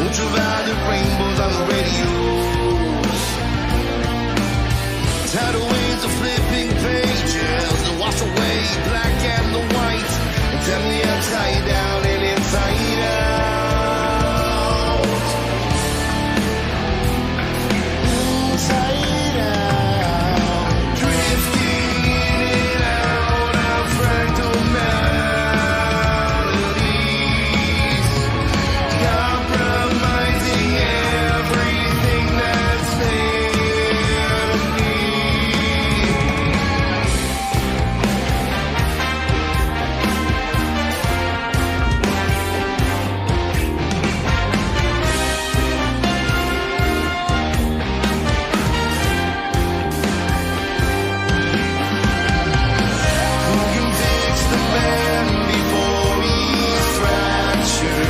Ultraviolet rainbows on the radios. Tidal waves of flipping pages that wash away black and the white and tell me upside down and inside out. Inside out. Drifting in and out of fractal melodies. Compromising everything that's fair to me. Who can fix the man before he's fractured?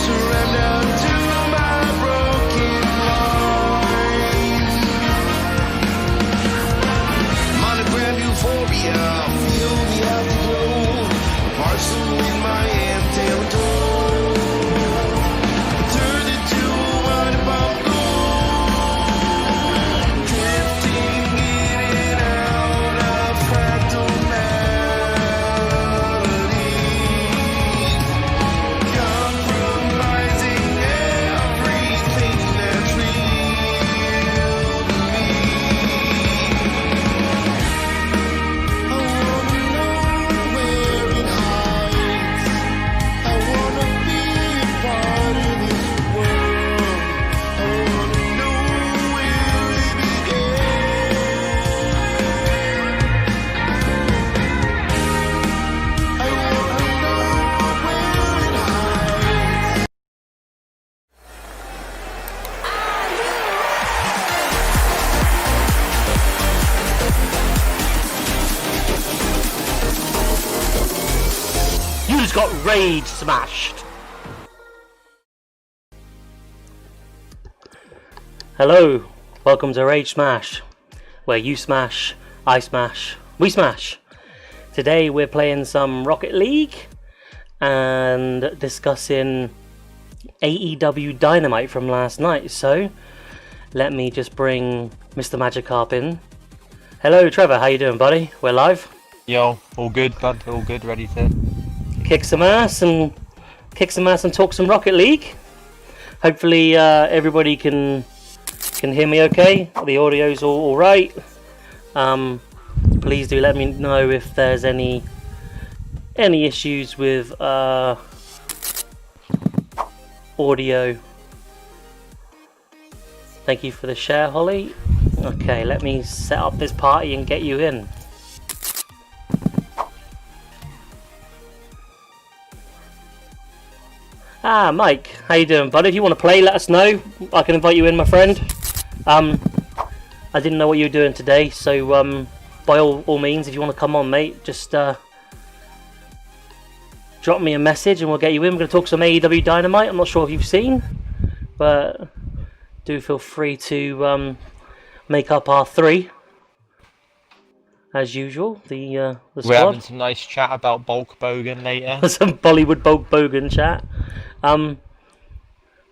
Surrender to my broken mind. Monogram euphoria, feel the afterglow. Parcel in my hand, tail and toe. Turn it to what about gold? Drifting in and out of fractal melodies. Compromising everything that's real to me. I wanna know where it hides. I wanna be a part of this world. I wanna know where it began. I wanna know where it hides. You just got rage smashed. Hello, welcome to Rage Smash, where you smash, I smash, we smash. Today we're playing some Rocket League and discussing AEW Dynamite from last night. So let me just bring Mr. Magikarp in. Hello Trevor, how you doing, buddy? We're live. Yo, all good, bud. All good. Ready to. Kick some ass and talk some Rocket League. Hopefully everybody can hear me okay. The audio's all right. Please do let me know if there's any issues with audio. Thank you for the share, Holly. Okay, let me set up this party and get you in. Mike, how you doing, bud? If you want to play, let us know. I can invite you in, my friend. I didn't know what you were doing today, so by all means, if you want to come on, mate, just drop me a message and we'll get you in. We're going to talk some AEW Dynamite. I'm not sure if you've seen, but do feel free to make up our three, as usual. The squad. We're having some nice chat about Bulk Bogan later. Some Bollywood Bulk Bogan chat.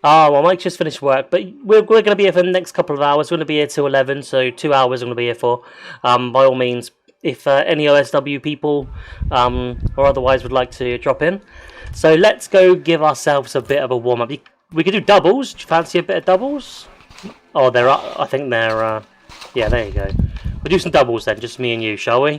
Well, Mike just finished work, but we're going to be here for the next couple of hours. We're going to be here till 11, so 2 hours I'm going to be here for. By all means, if any OSW people or otherwise would like to drop in. So let's go give ourselves a bit of a warm-up. We could do doubles. Do you fancy a bit of doubles? Oh, they're up. I think they're... yeah, there you go. We'll do some doubles then, just me and you, shall we?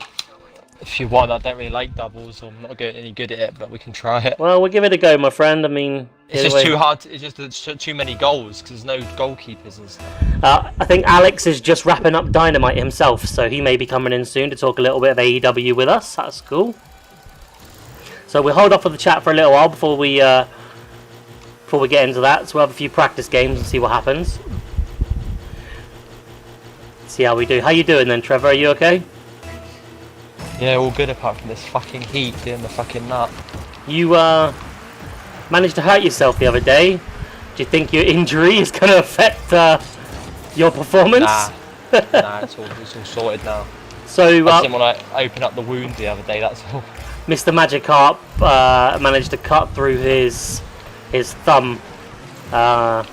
If you want, I don't really like doubles. I'm not any good at it, but we can try it. Well, we'll give it a go, my friend. I mean... It's just too hard. It's just too many goals, because there's no goalkeepers and stuff. I think Alex is just wrapping up Dynamite himself, so he may be coming in soon to talk a little bit of AEW with us. That's cool. So we'll hold off on the chat for a little while before we get into that. So we'll have a few practice games and see what happens. See how we do. How you doing then, Trevor? Are you okay? Yeah, all good apart from this fucking heat doing the fucking nut. You managed to hurt yourself the other day. Do you think your injury is going to affect your performance? Nah, it's all sorted now. So I didn't want to open up the wound the other day, that's all. Mr. Magikarp managed to cut through his thumb. The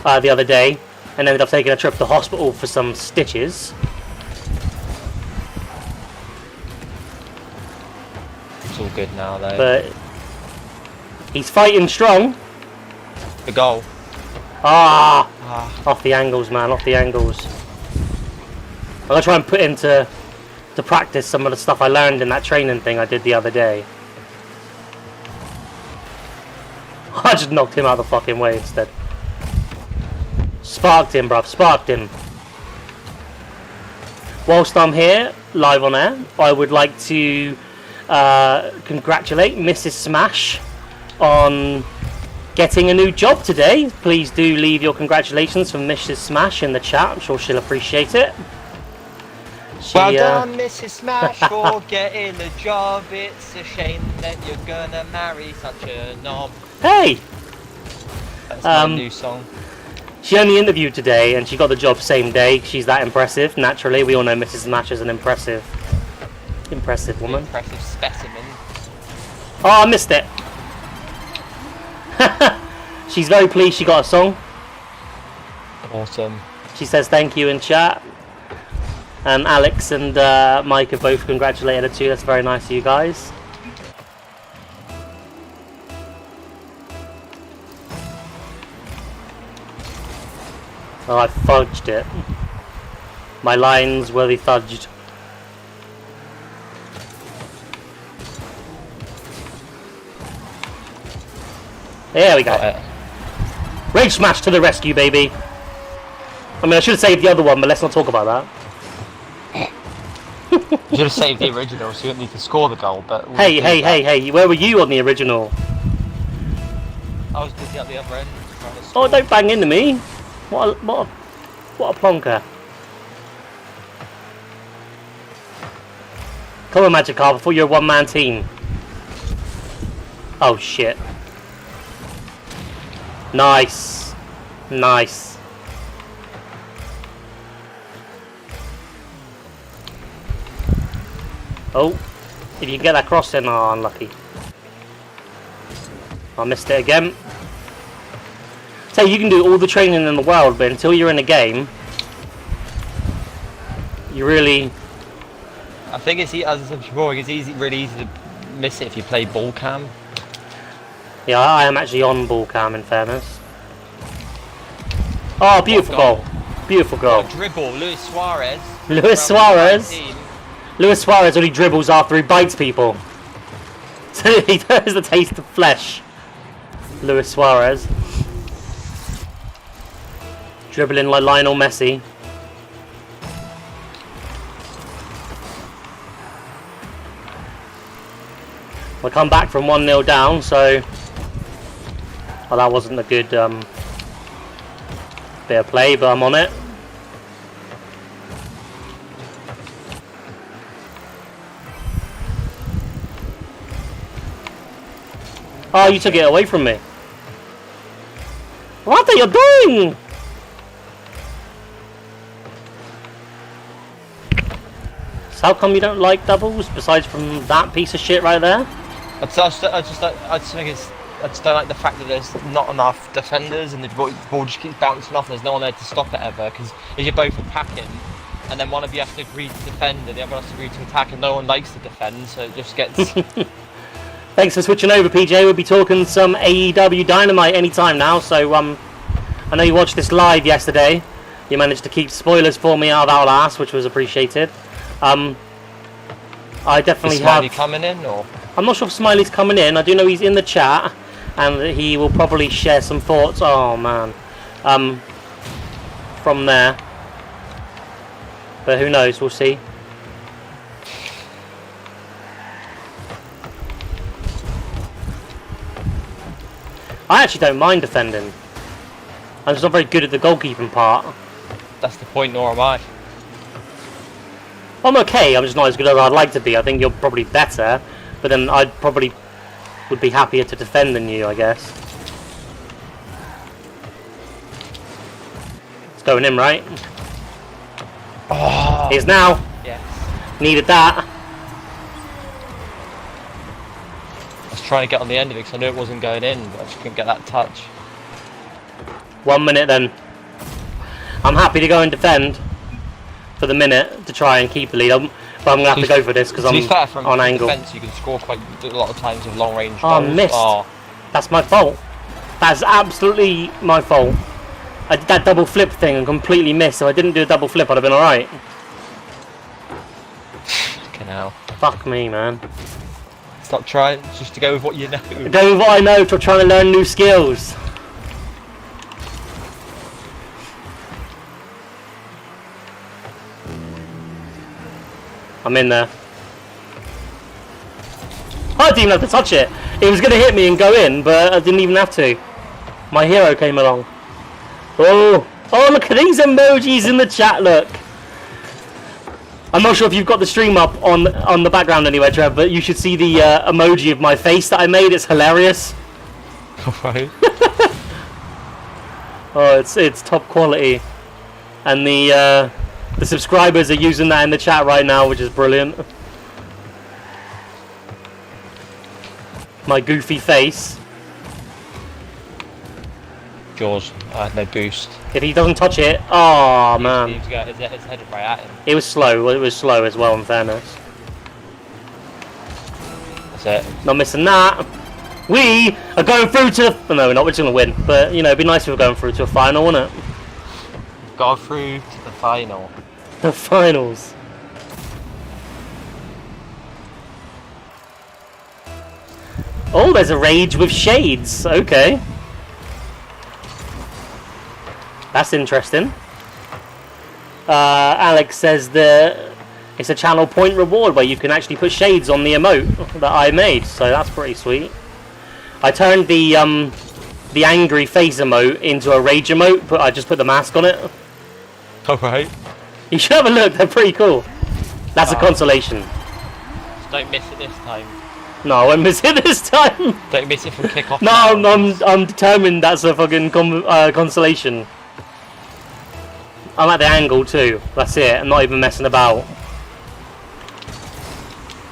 other day, and ended up taking a trip to the hospital for some stitches. It's all good now, though. But he's fighting strong. The goal. Off the angles, man. Off the angles. I'm gonna try and put into practice some of the stuff I learned in that training thing I did the other day. I just knocked him out of the fucking way instead. Sparked him, bruv. Sparked him. Whilst I'm here, live on air, I would like to congratulate Mrs. Smash on getting a new job today. Please do leave your congratulations for Mrs. Smash in the chat. I'm sure she'll appreciate it. Well done, Mrs. Smash, for getting a job. It's a shame that you're gonna marry such a knob. Hey! That's my new song. She only interviewed today and she got the job same day. She's that impressive. Naturally, we all know Mrs. Smash is an impressive woman. Impressive specimen. Oh, I missed it. She's very pleased she got a song. Awesome. She says thank you in chat. And Alex and Mike have both congratulated her too. That's very nice of you guys. Oh, I fudged it. My lines were fudged. There we go. RAGEsmash to the rescue, baby. I mean, I should have saved the other one, but let's not talk about that. You should have saved the original, so you didn't need to score the goal. But Hey! Where were you on the original? I was busy at the other end. Oh, don't bang into me! What a plonker! Come on, Magikarp, I thought you were a one-man team. Oh shit! Nice. Oh, if you get that cross in, oh, unlucky. I missed it again. So you can do all the training in the world, but until you're in a game, you really... I think it's, as I said before, it's really easy to miss it if you play ball cam. Yeah, I am actually on ball cam, in fairness. Oh, beautiful goal. Beautiful goal. Dribble, Luis Suarez. Luis Suarez only dribbles after he bites people. So he knows the taste of flesh. Luis Suarez. Dribbling like Lionel Messi. We come back from 1-0 down, so... Well, that wasn't a good bit of play, but I'm on it. Oh, you took it away from me. What are you doing? So how come you don't like doubles, besides from that piece of shit right there? I just think I just don't like the fact that there's not enough defenders and the ball just keeps bouncing off and there's no one there to stop it ever, because if you're both attacking and then one of you has to agree to defend and the other has to agree to attack and no one likes to defend, so it just gets... Thanks for switching over, PJ. We'll be talking some AEW Dynamite anytime now, so I know you watched this live yesterday. You managed to keep spoilers for me out of our ass, which was appreciated. I definitely Is Smiley coming in, or...? I'm not sure if Smiley's coming in. I do know he's in the chat, and he will probably share some thoughts. Oh man, from there. But who knows? We'll see. I actually don't mind defending. I'm just not very good at the goalkeeping part. That's the point, nor am I. I'm okay. I'm just not as good as I'd like to be. I think you're probably better. But then I'd probably would be happier to defend than you, I guess. It's going in, right? Oh. Here's now. Yes. Needed that. I was trying to get on the end of it because I knew it wasn't going in, but I just couldn't get that touch. 1 minute then. I'm happy to go and defend for the minute to try and keep the lead. But I'm going to have to go for this because I'm fair, from on angle. Defense, you can score quite a lot of times with long range Oh, goals. I missed. Oh. That's my fault. That's absolutely my fault. I did that double flip thing and completely missed. If I didn't do a double flip, I'd have been alright. Fucking hell. Fuck me, man. Stop trying, just to go with what you know. Go with what I know, to trying to learn new skills. I'm in there. I didn't even have to touch it. It was going to hit me and go in, but I didn't even have to. My hero came along. Oh, look at these emojis in the chat, look. I'm not sure if you've got the stream up on the background anywhere, Trev, but you should see the emoji of my face that I made. It's hilarious. Right. Oh, it's top quality. And the subscribers are using that in the chat right now, which is brilliant. My goofy face. Jaws, I had no boost. If he doesn't touch it, oh man. He's headed right at him. It was slow. It was slow as well, in fairness. That's it. Not missing that. We are going through to... Oh, no, we're not. We're just going to win. But, you know, it'd be nice if we were going through to a final, wouldn't it? Got through to the final. The finals. Oh, there's a rage with shades. Okay. That's interesting. Alex says that it's a channel point reward where you can actually put shades on the emote that I made. So that's pretty sweet. I turned the angry face emote into a rage emote, but I just put the mask on it. Alright. You should have a look. They're pretty cool. That's a consolation. Just don't miss it this time. No, I won't miss it this time. Don't miss it from kick-off. No, I'm determined that's a fucking consolation. I'm at the angle too. That's it. I'm not even messing about.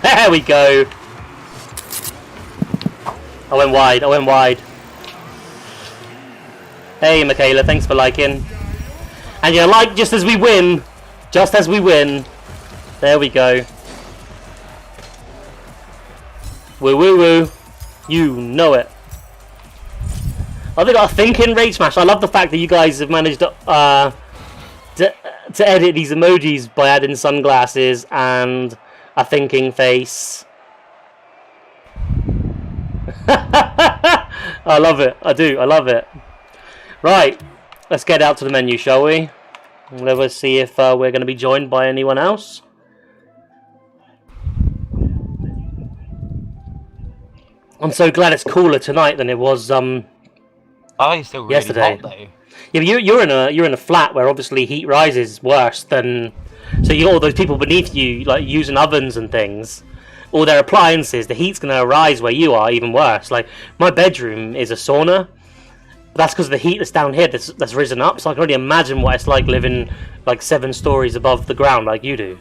There we go. I went wide. Hey, Michaela, thanks for liking. And you like just as we win. Just as we win. There we go. Woo woo woo. You know it. Oh, they got a thinking RAGEsmash. I love the fact that you guys have managed to edit these emojis by adding sunglasses and a thinking face. I love it. I do. I love it. Right. Let's get out to the menu, shall we? Let's see if we're going to be joined by anyone else. I'm so glad it's cooler tonight than it was Oh, it's still really yesterday. hot though. Yeah, but you're in a flat where obviously heat rises worse than. So you got all those people beneath you like using ovens and things, all their appliances. The heat's going to rise where you are even worse. Like my bedroom is a sauna, but that's because of the heat that's down here that's risen up. So I can already imagine what it's like living like 7 stories above the ground like you do.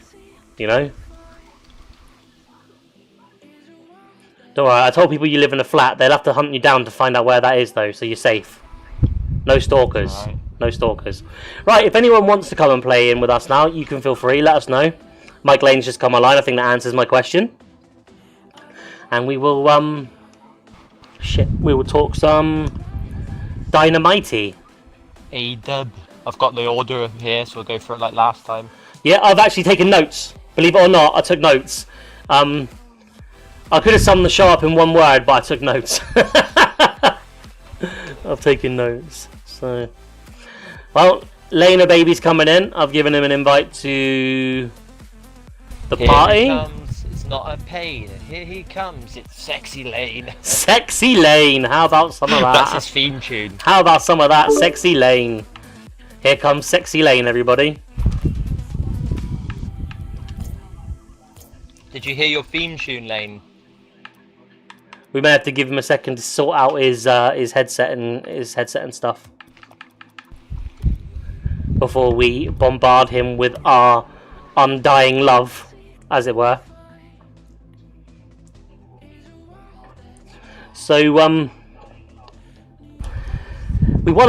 You know. Don't worry, I told people you live in a flat. They'll have to hunt you down to find out where that is though, so you're safe. No stalkers. Right. No stalkers. Right, if anyone wants to come and play in with us now, you can feel free. Let us know. Mike Lane's just come online. I think that answers my question. And we will, we will talk some Dynamite. AEW. I've got the order here, so we'll go for it like last time. Yeah, I've actually taken notes. Believe it or not, I took notes. I could have summed the show up in one word, but I took notes. I've taken notes. So, well, Lena Baby's coming in. I've given him an invite to the party. Here he comes. It's not a pain. Here he comes. It's Sexy Lane. Sexy Lane. How about some of that? That's his theme tune. How about some of that? Sexy Lane. Here comes Sexy Lane, everybody. Did you hear your theme tune, Lane? We may have to give him a second to sort out his headset and stuff before we bombard him with our undying love. as it were. So we won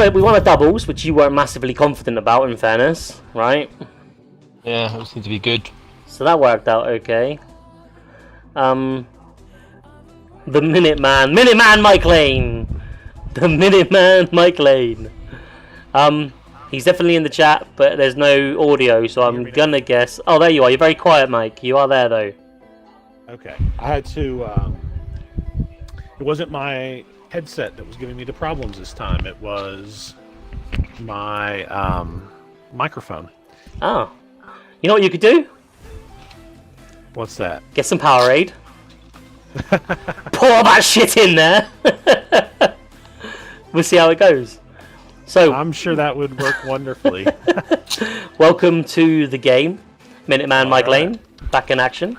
a doubles, which you weren't massively confident about, in fairness, right? Yeah, it seemed to be good. So that worked out okay. The Minuteman Mike Lane! The Minuteman Mike Lane! He's definitely in the chat, but there's no audio, so I'm gonna guess... Oh, there you are. You're very quiet, Mike. You are there, though. Okay. I had to... It wasn't my headset that was giving me the problems this time. It was my microphone. Oh. You know what you could do? What's that? Get some Powerade. Pour that shit in there. We'll see how it goes. So I'm sure that would work wonderfully. welcome to the game. Minuteman Mike right. Lane, back in action.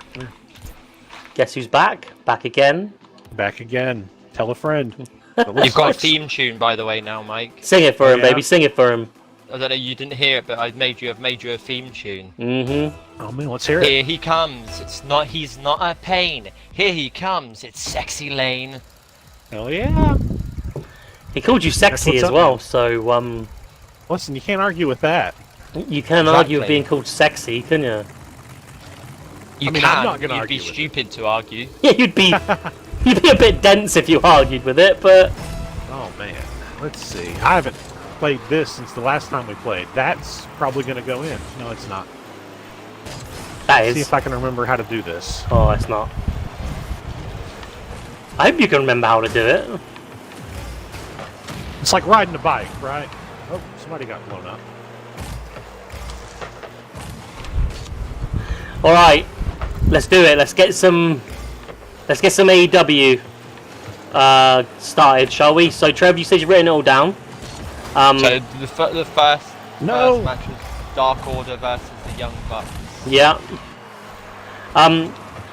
Guess who's back? Back again. Back again. Tell a friend. You've got a theme tune, by the way, now, Mike. Sing it for him, yeah? baby. Sing it for him. I don't know, you didn't hear it, but I've made you a theme tune. Mm-hmm. Oh man, let's hear it. Here he comes. He's not a pain. Here he comes. It's Sexy Lane. Hell yeah. He called you sexy what's as up, well, man. so Listen, you can't argue with that. you can't argue with Exactly. being called sexy, can you? You I mean, can. I'm not gonna You'd argue be with stupid to argue. Yeah, you'd be a bit dense if you argued with it, but Oh man. Let's see. I haven't played this since the last time we played. That's probably going to go in. No, it's not. that See is. if I can remember how to do this. Oh, it's not. I hope you can remember how to do it. It's like riding a bike, right? Oh, somebody got blown up. All right, let's do it. Let's get some AEW started, shall we? So, Trev, you said you've written it all down. So the first No. match was Dark Order versus the Young Bucks. Yeah.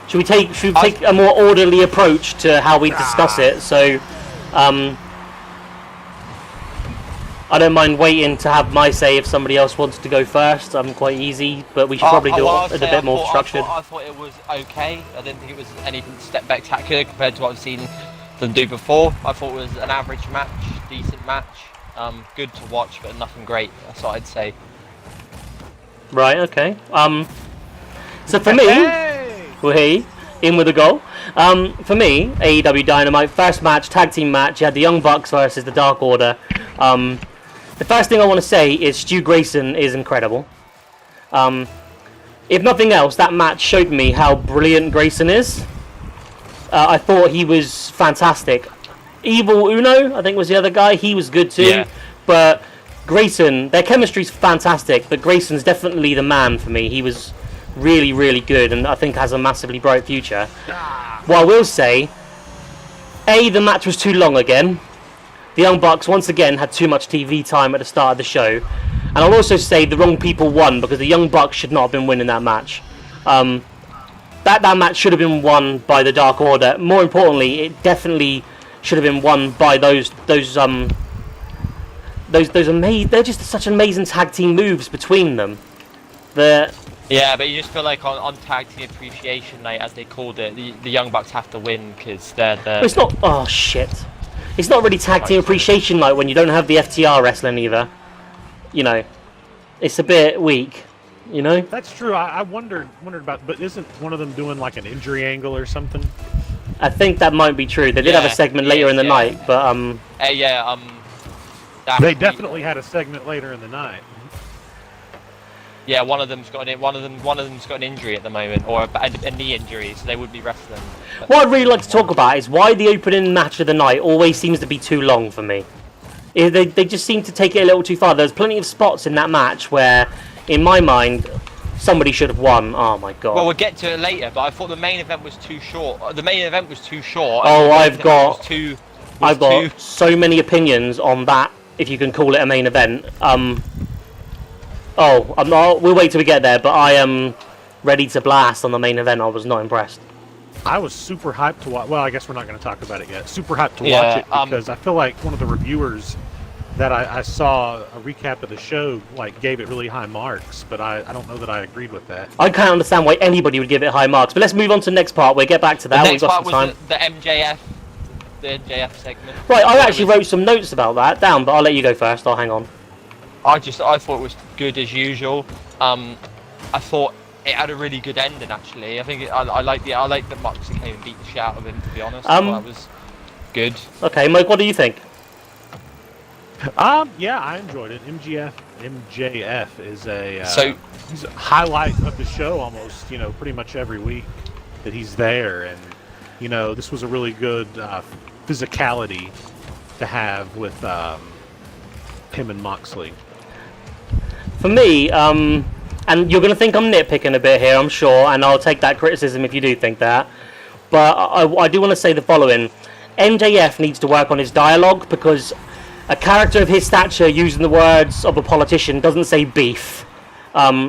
Should we take a more orderly approach to how we discuss it? So, I don't mind waiting to have my say if somebody else wants to go first. I'm quite easy, but we should probably do it a bit more structured. I thought it was okay. I didn't think it was anything spectacular compared to what I've seen them do before. I thought it was an average match, decent match, good to watch, but nothing great. That's what I'd say. Right. Okay. So for me, well, hey, in with a goal. For me, AEW Dynamite first match, tag team match. You had the Young Bucks versus the Dark Order. The first thing I want to say is Stu Grayson is incredible. If nothing else, that match showed me how brilliant Grayson is. I thought he was fantastic. Evil Uno, I think was the other guy. He was good too. Yeah. But Grayson, their chemistry's fantastic. But Grayson's definitely the man for me. He was really, really good, and I think has a massively bright future. What I will say, the match was too long again. The Young Bucks once again had too much TV time at the start of the show. And I'll also say the wrong people won, because the Young Bucks should not have been winning that match. That match should have been won by the Dark Order. More importantly, it definitely should have been won by those amazing. They're just such amazing tag team moves between them. Yeah, but you just feel like on Tag Team Appreciation Night, as they called it, the Young Bucks have to win because they're the... It's not... Oh, shit. It's not really Tag Team Appreciation Night when you don't have the FTR wrestling either. You know, it's a bit weak, you know? That's true. I wondered about, but isn't one of them doing like an injury angle or something? I think that might be true. They did have a segment later in the night, but They definitely had a segment later in the night. Yeah, one of them's got an injury at the moment, or a knee injury, so they would be wrestling. But what I'd really like to talk about is why the opening match of the night always seems to be too long for me. They just seem to take it a little too far. There's plenty of spots in that match where, in my mind, somebody should have won. Oh my god. Well, we'll get to it later, but I thought the main event was too short. The main event was too short. Oh, I've got too... so many opinions on that, if you can call it a main event. We'll wait till we get there, but I am ready to blast on the main event. I was not impressed. I was super hyped to watch. Well, I guess we're not going to talk about it yet. Super hyped to watch it because I feel like one of the reviewers that I saw a recap of the show, like, gave it really high marks, but I don't know that I agreed with that. I can't understand why anybody would give it high marks. But let's move on to the next part. We'll get back to that. The We've next got part some was time. the MJF, the MJF segment. Right, I actually wrote some notes about that down, but I'll let you go first. I'll hang on. I thought it was good as usual. I thought it had a really good ending actually. I think I like that Moxley came and beat the shit out of him. To be honest, I thought that was good. Okay, Mike, what do you think? Yeah, I enjoyed it. MJF is he's a highlight of the show almost, pretty much every week that he's there, and this was a really good physicality to have with him and Moxley. For me, and you're going to think I'm nitpicking a bit here, I'm sure, and I'll take that criticism if you do think that, but I do want to say the following. MJF needs to work on his dialogue, because a character of his stature using the words of a politician doesn't say beef.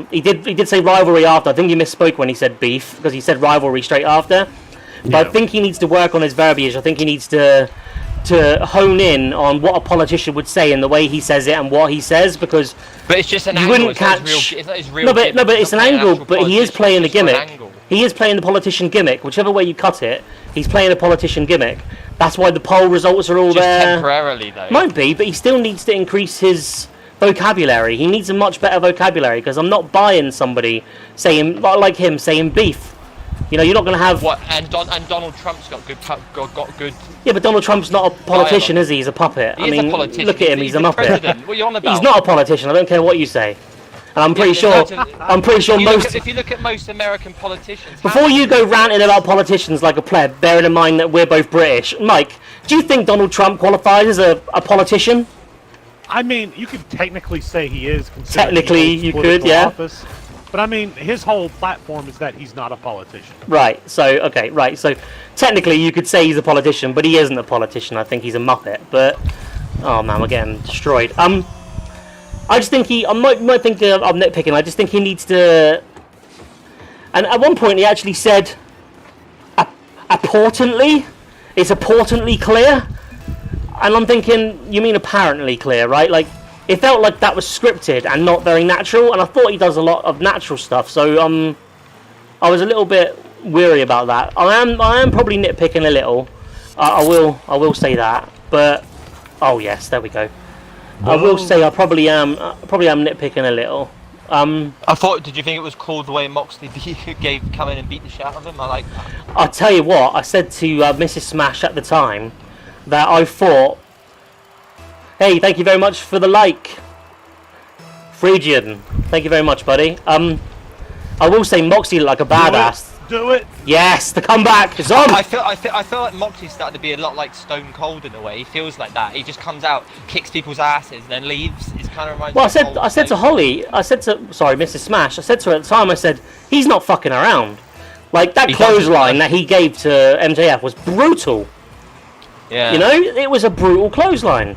He did say rivalry after. I think he misspoke when he said beef, because he said rivalry straight after. But Yeah. I think he needs to work on his verbiage. I think he needs to hone in on what a politician would say and the way he says it and what he says, because But it's just an you angle. wouldn't It's not catch. his real, it's not his real No, but gimmick. it's He's an not playing angle. actual But he is politician, playing the it's just an gimmick. angle. He is playing the politician gimmick. Whichever way you cut it, he's playing a politician gimmick. That's why the poll results are all Just there. temporarily though. Might be, but he still needs to increase his vocabulary. He needs a much better vocabulary, because I'm not buying somebody saying like him saying beef. You're not going to have. What and Donald Trump's got good. Yeah, but Donald Trump's not a politician, Dialogue. is he? He's a puppet. He I is mean, a politician. look at him. He's a the muppet. president. What are you on about? He's not a politician. I don't care what you say. And I'm pretty There's sure. loads of- I'm pretty sure most. If you look at most American politicians. Before you go ranting about politicians like a pleb, bearing in mind that we're both British, Mike, do you think Donald Trump qualifies as a politician? I mean, you could technically say he is. Technically, you could, yeah. Office, but I mean, his whole platform is that he's not a politician. Right. So technically you could say he's a politician, but he isn't a politician. I think he's a muppet. But oh man, we're getting destroyed. I just think I might think I'm nitpicking. I just think he needs to. And at one point he actually said, "Apportantly, it's apportantly clear." And I'm thinking, you mean apparently clear, right? Like, it felt like that was scripted and not very natural. And I thought he does a lot of natural stuff. So I was a little bit weary about that. I am probably nitpicking a little. I will say that. But oh yes, there we go. I will say I probably am nitpicking a little. I thought. Did you think it was cool the way Moxley come in and beat the shit out of him? I like that. I'll tell you what. I said to Mrs. Smash at the time that I thought. Hey, thank you very much for the like, Phrygian. Thank you very much, buddy. I will say Moxley looked like a badass. Do it. Yes, the comeback is on. I feel like Moxley's started to be a lot like Stone Cold in a way. He feels like that. He just comes out, kicks people's asses, and then leaves. It kind of reminds me. Well, I said to Holly, Mrs. Smash, I said to her at the time, I said, he's not fucking around. Like, that clothesline that he gave to MJF was brutal. Yeah. It was a brutal clothesline.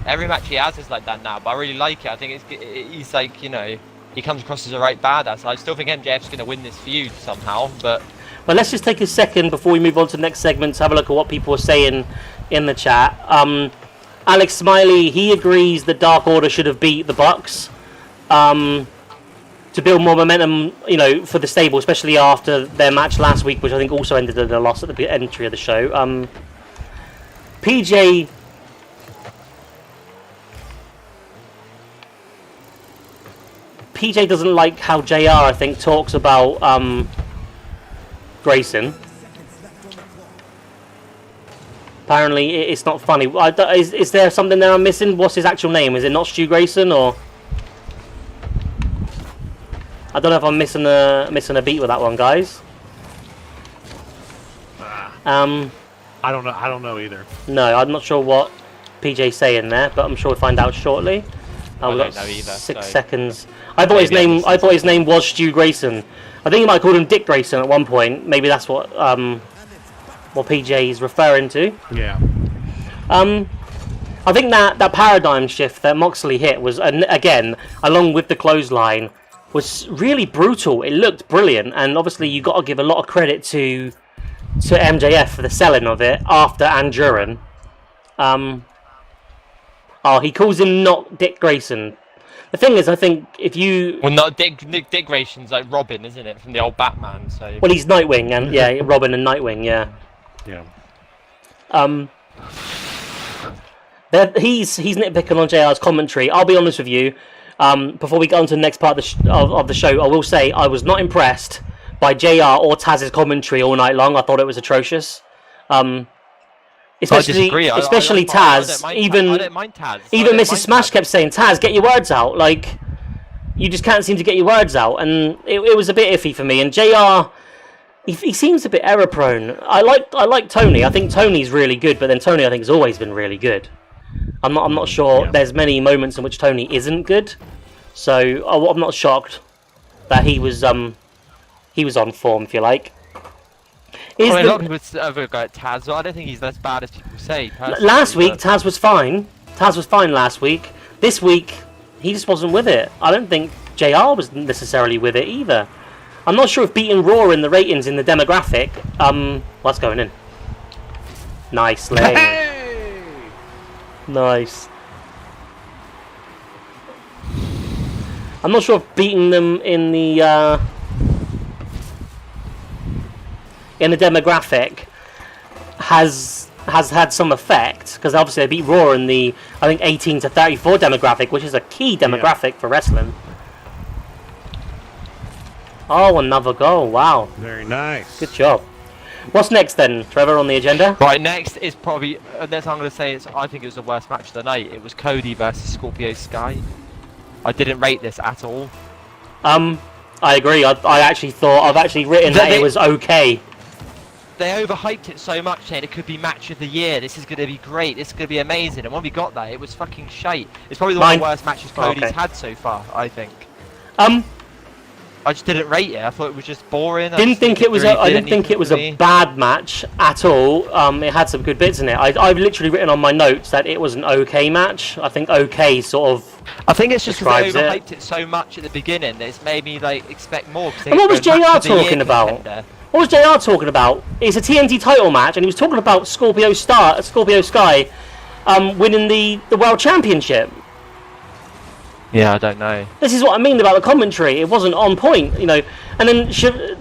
Every match he has is like that now, but I really like it. I think he's like, he comes across as a right badass. I still think MJF's going to win this feud somehow, but... Well, let's just take a second before we move on to the next segment to have a look at what people are saying in the chat. Alex Smiley, he agrees that Dark Order should have beat the Bucks to build more momentum, for the stable, especially after their match last week, which I think also ended in a loss at the entry of the show. PJ doesn't like how JR, I think, talks about Grayson. Apparently, it's not funny. Is there something there I'm missing? What's his actual name? Is it not Stu Grayson, or I don't know if I'm missing a beat with that one, guys. I don't know either. No, I'm not sure what PJ's saying there, but I'm sure we'll find out shortly. We've got don't know either, 6 so- seconds. I thought his name was Stu Grayson. I think he might have called him Dick Grayson at one point. Maybe that's what PJ is referring to. Yeah. I think that paradigm shift that Moxley hit was, again, along with the clothesline, was really brutal. It looked brilliant, and obviously you got to give a lot of credit to MJF for the selling of it after and during. Oh, he calls him not Dick Grayson. The thing is, I think if you... Well, not Dick Grayson's like Robin, isn't it, from the old Batman? So. Well, he's Nightwing, and yeah, Robin and Nightwing, yeah. Yeah. He's nitpicking on JR's commentary. I'll be honest with you. Before we get on to the next part of the show, I will say I was not impressed by JR or Taz's commentary all night long. I thought it was atrocious. Especially Taz. I don't mind Taz. Even Mrs. Smash kept saying, "Taz, get your words out." Like, you just can't seem to get your words out, and it was a bit iffy for me. And JR, he seems a bit error prone. I like Tony. I think Tony's really good, but then Tony I think has always been really good. I'm not sure. Yeah. There's many moments in which Tony isn't good, so I'm not shocked that he was on form, if you like. A lot of people go at Taz, so I don't think he's as bad as people say. Last week, Taz was fine. Taz was fine last week. This week, he just wasn't with it. I don't think JR was necessarily with it either. I'm not sure if beating Raw in the ratings in the demographic. What's going in? Nice leg. Hey! Nice. I'm not sure if beating them in the demographic has had some effect, because obviously they beat Raw in the, I think, 18 to 34 demographic, which is a key demographic for wrestling. Oh, another goal! Wow, Very nice. good job. What's next then, Trevor, on the agenda? Right, next is probably, next I'm going to say, I think it was the worst match of the night. It was Cody versus Scorpio Sky. I didn't rate this at all. I agree. I actually thought, I've actually written that it was okay. They overhyped it so much, saying it could be match of the year. This is going to be great. This is going to be amazing. And when we got that, it was fucking shite. It's probably one of the worst matches Cody's had so far, I think. I just didn't rate it. I thought it was just boring. I didn't think it was a bad match at all. It had some good bits in it. I've literally written on my notes that it was an okay match. I think okay sort of. I think it's just because they describes overhyped it so much at the beginning that it's made me like expect more. And what was JR talking about? What was JR talking about? It's a TNT title match, and he was talking about Scorpio Sky winning the World Championship. Yeah, I don't know. This is what I mean about the commentary. It wasn't on point, you know. And then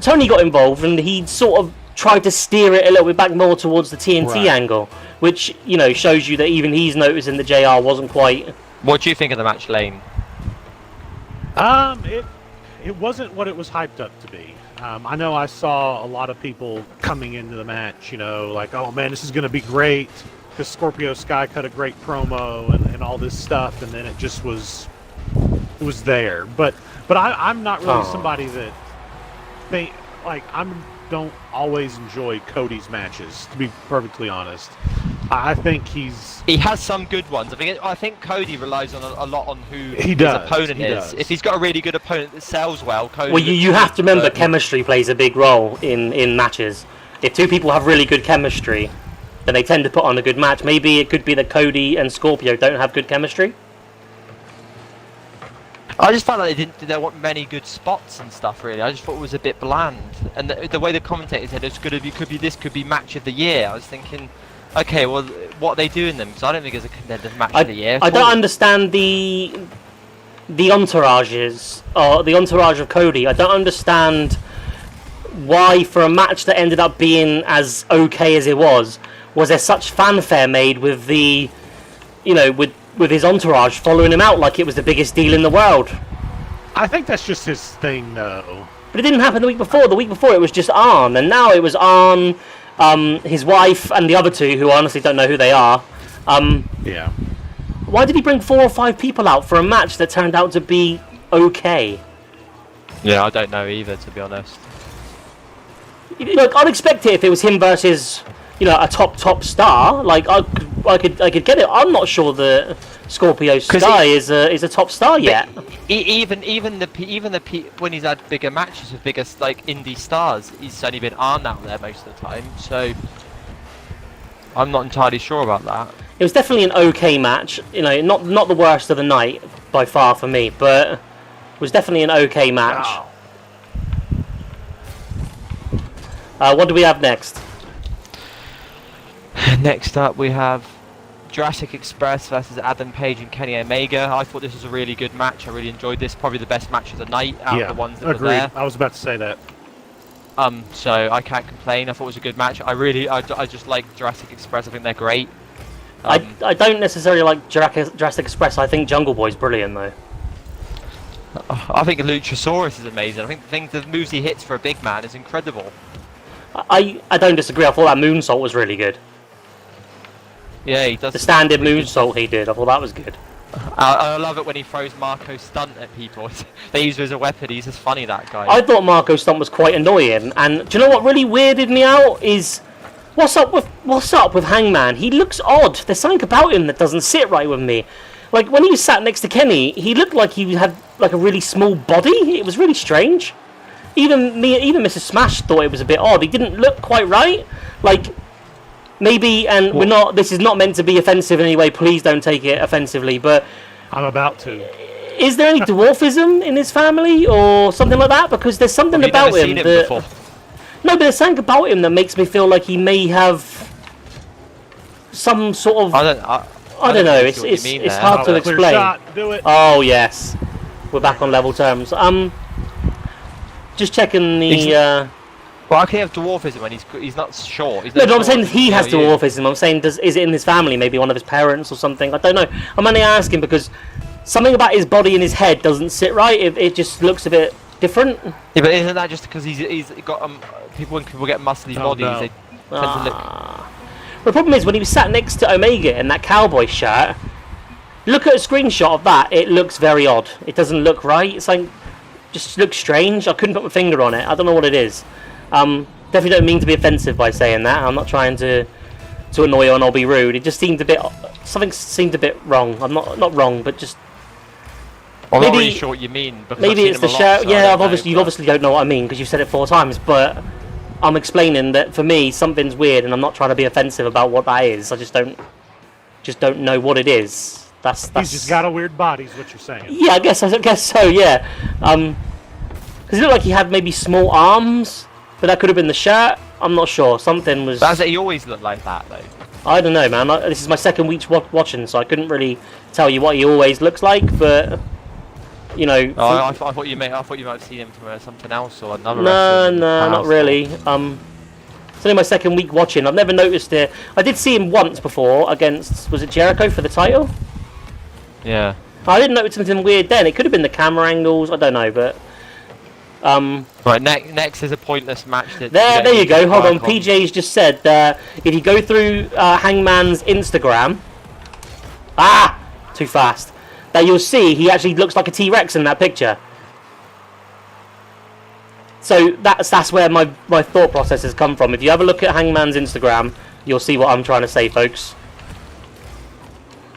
Tony got involved, and he sort of tried to steer it a little bit back more towards the TNT angle, which, you know, shows you that even he's noticing that JR wasn't quite. What do you think of the match, Lane? It wasn't what it was hyped up to be. I know I saw a lot of people coming into the match, you know, like, oh man, this is going to be great, because Scorpio Sky cut a great promo and all this stuff, and then it just was. It was there, but I'm not really somebody that don't always enjoy Cody's matches, to be perfectly honest. I think he has some good ones. I think Cody relies on a lot on who his opponent is. If he's got a really good opponent that sells well, Cody. Well, you have to remember chemistry plays a big role in matches. If two people have really good chemistry, then they tend to put on a good match. Maybe it could be that Cody and Scorpio don't have good chemistry. I just found like there weren't many good spots and stuff really. I just thought it was a bit bland. And the way the commentator said could be match of the year. I was thinking, okay, well, what are they doing then? Because I don't think it's a contender match of the year. I don't understand the entourages or the entourage of Cody. I don't understand why, for a match that ended up being as okay as it was there such fanfare made with the, you know, with his entourage following him out like it was the biggest deal in the world. I think that's just his thing, though. But it didn't happen the week before. The week before it was just Arn, and now it was Arn, his wife, and the other two, who I honestly don't know who they are. Yeah. Why did he bring 4 or 5 people out for a match that turned out to be okay? Yeah, I don't know either, to be honest. Look, I'd expect it if it was him versus, you know, a top star. Like I could get it. I'm not sure that Scorpio Sky is a top star yet. Even when he's had bigger matches with bigger like indie stars, he's only been Arn out there most of the time. So I'm not entirely sure about that. It was definitely an okay match. You know, not the worst of the night by far for me, but it was definitely an okay match. Wow. What do we have next? Next up, we have Jurassic Express versus Adam Page and Kenny Omega. I thought this was a really good match. I really enjoyed this. Probably the best match of the night out of the ones that agreed. were there. I was about to say that. So I can't complain. I thought it was a good match. I just like Jurassic Express. I think they're great. I don't necessarily like Jurassic Express. I think Jungle Boy's brilliant though. I think Luchasaurus is amazing. I think the moves he hits for a big man is incredible. I don't disagree. I thought that moonsault was really good. Yeah, he does. The standard moonsault he did, I thought that was good. I love it when he throws Marco Stunt at people. They use it as a weapon. He's just funny, that guy. I thought Marco Stunt was quite annoying, and do you know what really weirded me out is what's up with Hangman? He looks odd. There's something about him that doesn't sit right with me. Like when he sat next to Kenny, he looked like he had like a really small body. It was really strange. Even Mrs. Smash thought it was a bit odd. He didn't look quite right. Like maybe, and we're not. This is not meant to be offensive in any way. Please don't take it offensively. But I'm about to. Is there any dwarfism in his family or something like that? Because there's something about him that. No, but there's something about him that makes me feel like he may have some sort of. I don't know. It's hard to explain. Shot. Do it. Oh yes, we're back on level terms. Just checking the. Well, I can have dwarfism when he's not short. No, I'm saying he has dwarfism. I'm saying is it in his family? Maybe one of his parents or something. I don't know. I'm only asking because something about his body and his head doesn't sit right. It just looks a bit different. Yeah, but isn't that just because he's got people when people get muscly bodies, they tend to look. The problem is when he was sat next to Omega in that cowboy shirt. Look at a screenshot of that. It looks very odd. It doesn't look right. It's like just looks strange. I couldn't put my finger on it. I don't know what it is. Definitely don't mean to be offensive by saying that. I'm not trying to annoy you and I'll be rude. It just seemed a bit. Something seemed a bit wrong. I'm not wrong, but just. I'm not really sure what you mean. Maybe it's the shirt. Yeah, you obviously don't know what I mean because you've said it 4 times. But I'm explaining that for me something's weird, and I'm not trying to be offensive about what that is. I just don't know what it is. That's. He's just got a weird body, is what you're saying. Yeah, I guess so. Yeah. Because it looked like he had maybe small arms. But that could have been the shirt. I'm not sure. Something was. He always looked like that, though. I don't know, man. This is my second week watching, so I couldn't really tell you what he always looks like. But you know. Oh, I thought you might have seen him from something else or another. No, not really. It's only my second week watching. I've never noticed it. I did see him once before against. Was it Jericho for the title? Yeah. I didn't notice something weird then. It could have been the camera angles. I don't know, but. Right, next is a pointless match. There you go. Hold on. PJ's just said if you go through Hangman's Instagram, too fast. That you'll see he actually looks like a T-Rex in that picture. So that's where my thought process has come from. If you have a look at Hangman's Instagram, you'll see what I'm trying to say, folks.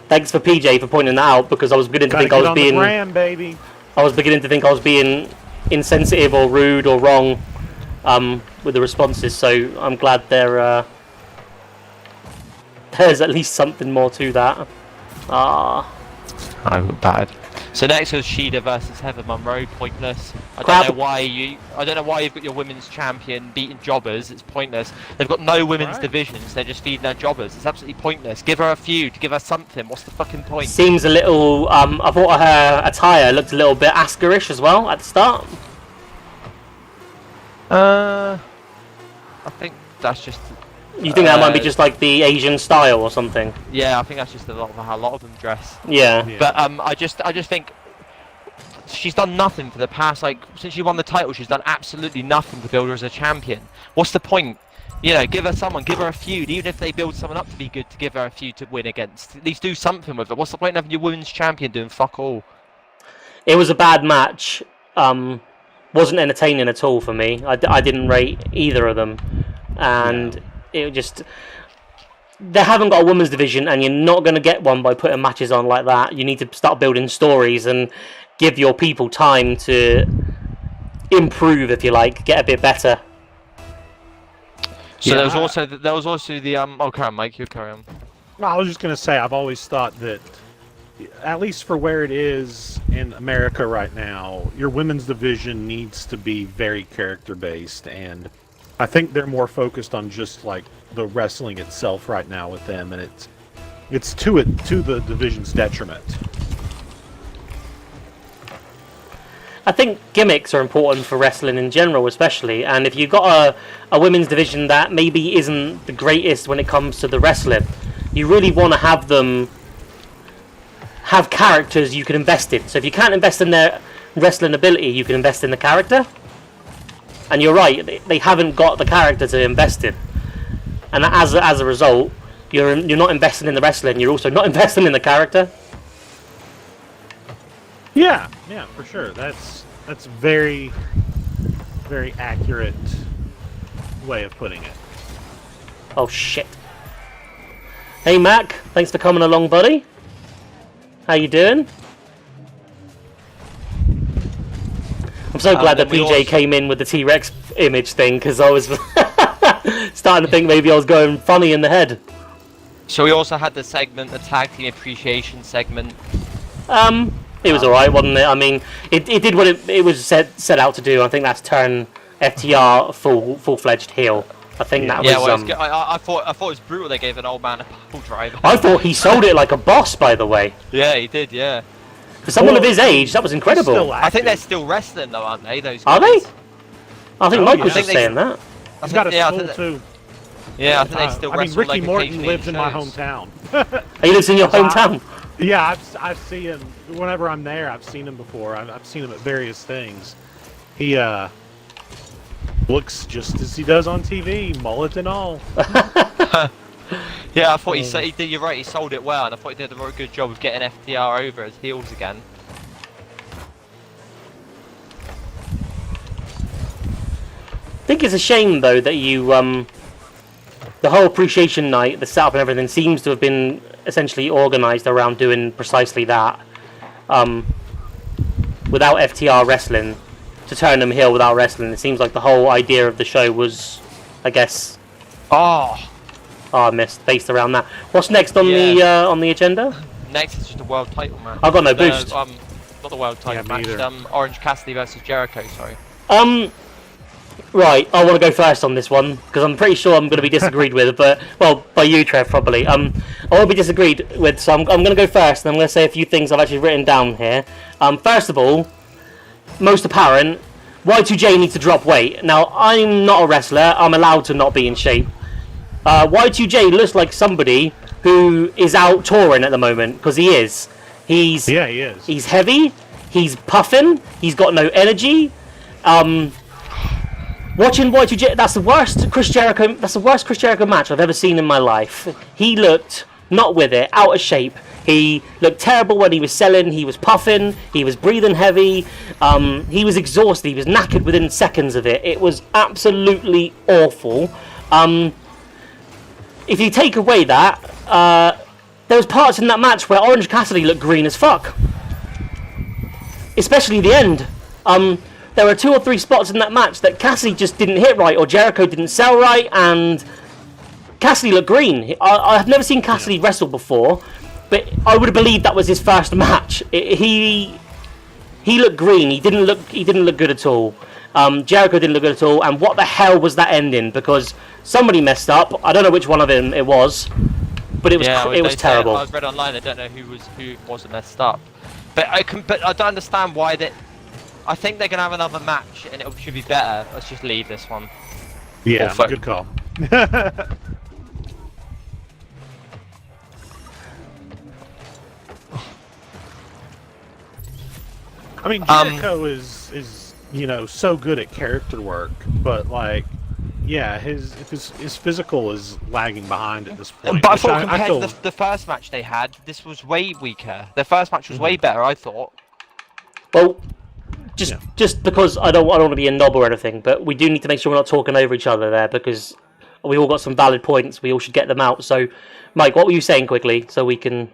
Thanks for PJ for pointing that out because I was beginning to think I was being. Baby. I was beginning to think I was being insensitive or rude or wrong with the responses, so I'm glad there's at least something more to that. I look bad. So next was Shida versus Heather Monroe. Pointless. I don't know why you've got your women's champion beating jobbers. It's pointless. They've got no women's divisions. They're just feeding their jobbers. It's absolutely pointless. Give her a feud. Give her something. What's the fucking point? Seems a little. I thought her attire looked a little bit Asuka-ish as well at the start. I think that's just. You think that might be just like the Asian style or something? Yeah, I think that's just how a lot of them dress. Yeah. But I just think she's done nothing for the past, since she won the title, she's done absolutely nothing to build her as a champion. What's the point? You know, give her a feud, even if they build someone up to be good, to give her a feud to win against. At least do something with it. What's the point in having your women's champion doing fuck all? It was a bad match. Wasn't entertaining at all for me. I didn't rate either of them. And it just... They haven't got a women's division, and you're not going to get one by putting matches on like that. You need to start building stories and give your people time to improve, if you like, get a bit better. So there was also the oh, carry on, Mike. You carry on. No, I was just gonna say I've always thought that, at least for where it is in America right now, your women's division needs to be very character based, and I think they're more focused on just like the wrestling itself right now with them, and it's to the division's detriment. I think gimmicks are important for wrestling in general, especially. And if you've got a women's division that maybe isn't the greatest when it comes to the wrestling, you really want to have them have characters you can invest in. So if you can't invest in their wrestling ability, you can invest in the character. And you're right, they haven't got the character to invest in. And as a result, you're not investing in the wrestling, you're also not investing in the character. Yeah, for sure. That's very, very accurate way of putting it. Oh shit. Hey Mac, thanks for coming along, buddy. How you doing? I'm so glad that PJ came in with the T-Rex image thing, because I was starting to think maybe I was going funny in the head. So we also had the segment, the tag team appreciation segment. It was alright, wasn't it? I mean, it did what it was set out to do. I think that's turn FTR full-fledged heel. I think that was. Yeah, well, I thought it was brutal. They gave an old man a pole driver. I thought he sold it like a boss, by the way. Yeah, he did. Yeah. For someone of his age, that was incredible. I think they're still wrestling though, aren't they? Those guys? Are they? I think Mike was just saying that. He's got a school too. Yeah, I think they still wrestle. I mean, Ricky Morton lives in my hometown. He lives in your hometown? Yeah, I've seen him whenever I'm there. I've seen him before. I've seen him at various things. He looks just as he does on TV, mullet and all. Yeah, I thought he did. You're right. He sold it well, and I thought he did a very good job of getting FTR over as heels again. I think it's a shame though that you the whole appreciation night, the setup and everything seems to have been essentially organised around doing precisely that. Without FTR wrestling, to turn them heel without wrestling, it seems like the whole idea of the show was, I guess. I missed based around that. What's next on the agenda? Next is just a world title match. I've got no boost. Not the world title match. Orange Cassidy versus Jericho. Sorry. Right, I want to go first on this one because I'm pretty sure I'm going to be disagreed with, but by you, Trev, probably. I won't be disagreed with, so I'm going to go first, and I'm going to say a few things I've actually written down here. First of all, most apparent, Y2J needs to drop weight. Now, I'm not a wrestler. I'm allowed to not be in shape. Y2J looks like somebody who is out touring at the moment, because he is. He is. He's heavy. He's puffing. He's got no energy. Watching Y2J, that's the worst Chris Jericho match I've ever seen in my life. He looked not with it, out of shape. He looked terrible when he was selling. He was puffing. He was breathing heavy. He was exhausted. He was knackered within seconds of it. It was absolutely awful. If you take away that, there was parts in that match where Orange Cassidy looked green as fuck. Especially the end. There were 2 or 3 spots in that match that Cassidy just didn't hit right, or Jericho didn't sell right, and Cassidy looked green. I've never seen Cassidy wrestle before, but I would have believed that was his first match. He looked green. He didn't look good at all. Jericho didn't look good at all. And what the hell was that ending? Because somebody messed up. I don't know which one of them it was, but it was terrible. I was read online. I don't know who wasn't messed up, but I don't understand why that. I think they're gonna have another match, and it should be better. Let's just leave this one. Yeah, good call. I mean, Jericho is so good at character work, but like, yeah, his physical is lagging behind at this point. But I thought compared to the first match they had, this was way weaker. The first match was way better, I thought. Well. Just because I don't want to be a knob or anything, but we do need to make sure we're not talking over each other there, because we all got some valid points. We all should get them out. So, Mike, what were you saying quickly, so we can?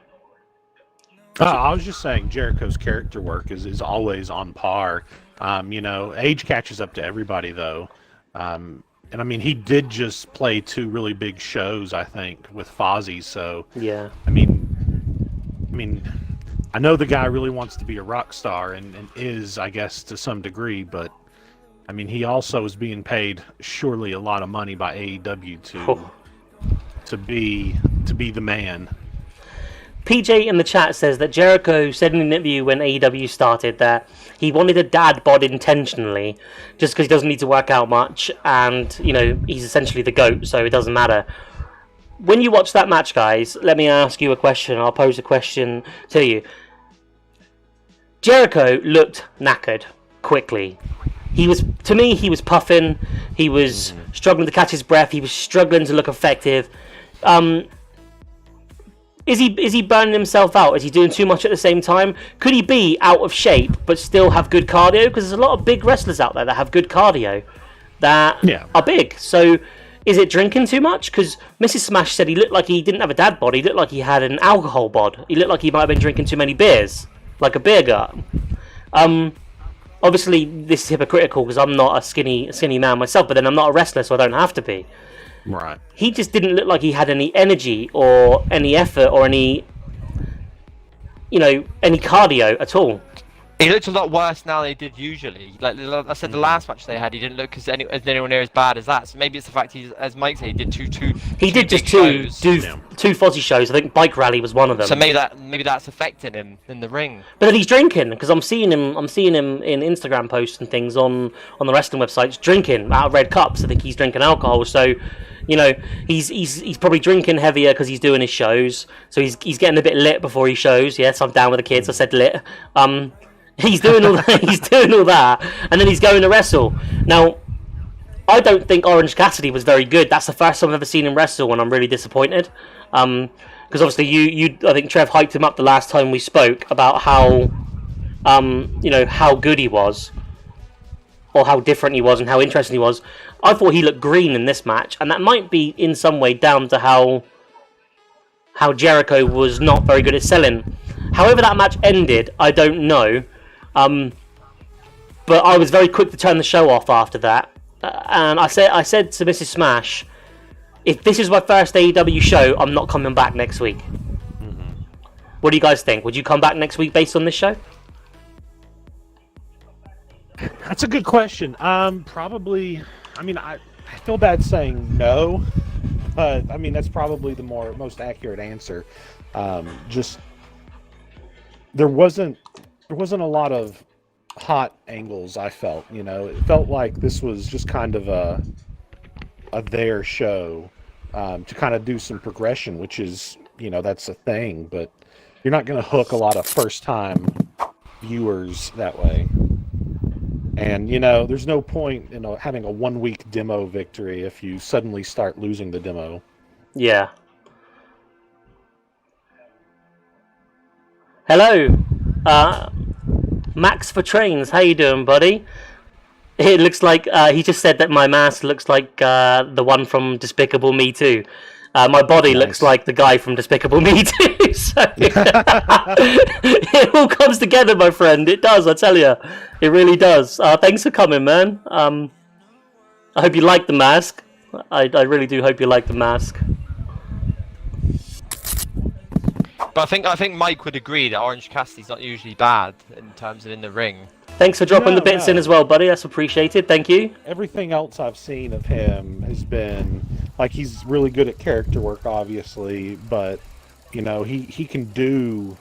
I was just saying Jericho's character work is always on par. Age catches up to everybody though, and I mean he did just play 2 really big shows, I think, with Fozzy. So yeah, I mean. I know the guy really wants to be a rock star and is, I guess, to some degree, but I mean, he also is being paid surely a lot of money by AEW to be the man. PJ in the chat says that Jericho said in an interview when AEW started that he wanted a dad bod intentionally, just because he doesn't need to work out much, and he's essentially the GOAT, so it doesn't matter. When you watch that match, guys, let me ask you a question. I'll pose a question to you. Jericho looked knackered quickly. He was puffing. He was struggling to catch his breath. He was struggling to look effective. Is he burning himself out? Is he doing too much at the same time? Could he be out of shape but still have good cardio? Because there's a lot of big wrestlers out there that have good cardio that are big. So is it drinking too much? Because Mrs. Smash said he looked like he didn't have a dad bod. He looked like he had an alcohol bod. He looked like he might have been drinking too many beers, like a beer gut. Obviously, this is hypocritical because I'm not a skinny man myself, but then I'm not a wrestler, so I don't have to be. Right. He just didn't look like he had any energy or any effort or any cardio at all. He looked a lot worse now than he did usually. Like I said, the last match they had, he didn't look as anywhere near as bad as that. So maybe it's the fact as Mike said, he did two Fozzy shows. I think Bike Rally was one of them. So maybe that's affecting him in the ring. But then he's drinking because I'm seeing him in Instagram posts and things on the wrestling websites drinking out of red cups. I think he's drinking alcohol. So he's probably drinking heavier because he's doing his shows. So he's getting a bit lit before he shows. Yes, I'm down with the kids. I said lit. He's doing all that. He's doing all that, and then he's going to wrestle. Now, I don't think Orange Cassidy was very good. That's the first time I've ever seen him wrestle, and I'm really disappointed. Because obviously, I think Trev hyped him up the last time we spoke about how good he was, or how different he was, and how interesting he was. I thought he looked green in this match, and that might be in some way down to how Jericho was not very good at selling. However that match ended, I don't know. But I was very quick to turn the show off after that. And I said to Mrs. Smash, if this is my first AEW show, I'm not coming back next week. Mm-hmm. What do you guys think? Would you come back next week based on this show? That's a good question. Probably. I mean, I feel bad saying no, but I mean that's probably the most accurate answer. Just there wasn't a lot of hot angles. I felt, it felt like this was just kind of a their show to kind of do some progression, which is, that's a thing, but you're not going to hook a lot of first-time viewers that way. And, there's no point in having a 1-week demo victory if you suddenly start losing the demo. Yeah. Hello, Max for Trains. How you doing, buddy? It looks like he just said that my mask looks like the one from Despicable Me 2. My body looks like the guy from Despicable Me 2. So it all comes together, my friend. It does, I tell you. It really does. Thanks for coming, man. I hope you like the mask. I really do hope you like the mask. But I think Mike would agree that Orange Cassidy's not usually bad in terms of in the ring. Thanks for dropping the bits in as well, buddy. That's appreciated. Thank you. Everything else I've seen of him has been like he's really good at character work, obviously, but he can do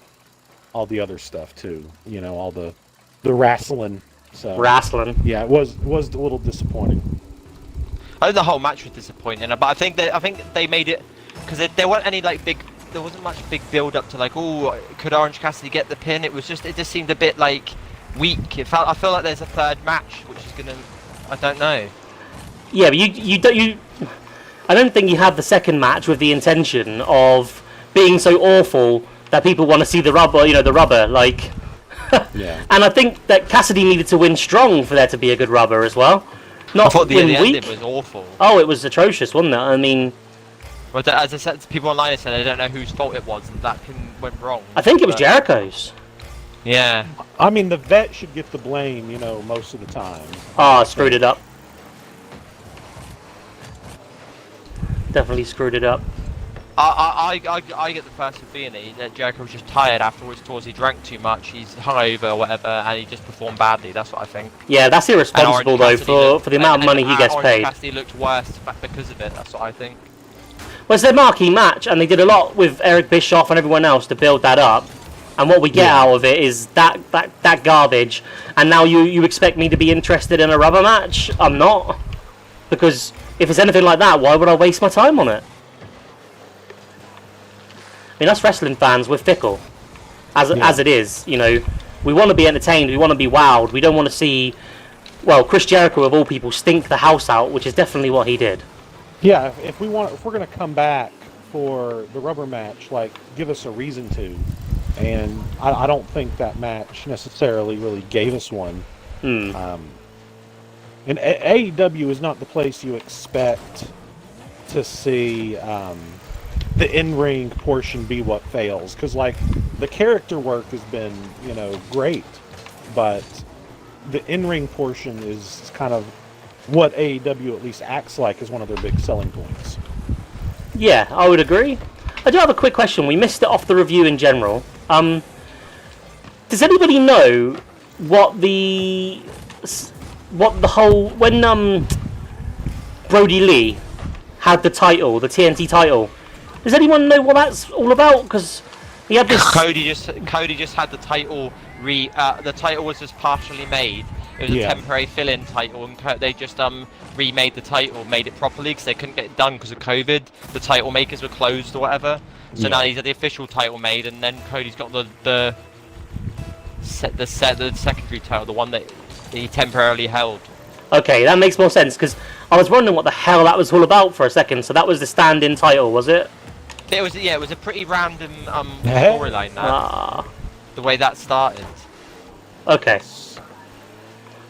all the other stuff too. All the wrestling. So Wrestling. Yeah, it was a little disappointing. I think the whole match was disappointing, but I think they made it because there weren't any there wasn't much big build up to could Orange Cassidy get the pin? It just seemed a bit weak. I feel like there's a third match which is gonna, I don't know. Yeah, but I don't think you have the second match with the intention of being so awful that people want to see the rubber. The rubber Yeah. And I think that Cassidy needed to win strong for there to be a good rubber as well. Not I thought the win weak. ending was awful. Oh, it was atrocious, wasn't it? I mean. Well, as I said, people online said they don't know whose fault it was, and that went wrong. I think it was Jericho's. Yeah. I mean, the vet should get the blame, most of the time. Ah, screwed it up. Definitely screwed it up. I get the first feeling that Jericho was just tired afterwards, towards he drank too much, he's hungover or whatever, and he just performed badly. That's what I think. Yeah, that's irresponsible though for the amount of money he gets paid. Cassidy looked worse because of it. That's what I think. Well, it's their marquee match, and they did a lot with Eric Bischoff and everyone else to build that up. And what we get out of it is that garbage. And now you expect me to be interested in a rubber match? I'm not. Because if it's anything like that, why would I waste my time on it? I mean, us wrestling fans, we're fickle. As it is, you know. We want to be entertained, we want to be wowed. We don't want to see, well, Chris Jericho of all people stink the house out, which is definitely what he did. Yeah, if we're going to come back for the rubber match, like, give us a reason to. And I don't think that match necessarily really gave us one. And AEW is not the place you expect to see the in-ring portion be what fails. Because, like, the character work has been, you know, great. But the in-ring portion is kind of what AEW at least acts like is one of their big selling points. Yeah, I would agree. I do have a quick question. We missed it off the review in general. Does anybody know what the whole when Brody Lee had the title, the TNT title? Does anyone know what that's all about? Because he had this. Cody just had the title. The title was just partially made. It was a temporary fill-in title, and they just remade the title, made it properly because they couldn't get it done because of COVID. The title makers were closed or whatever. So now he's had the official title made, and then Cody's got the secondary title, the one that he temporarily held. Okay, that makes more sense because I was wondering what the hell that was all about for a second. So that was the stand-in title, was it? It was it was a pretty random storyline. The way that started. Okay,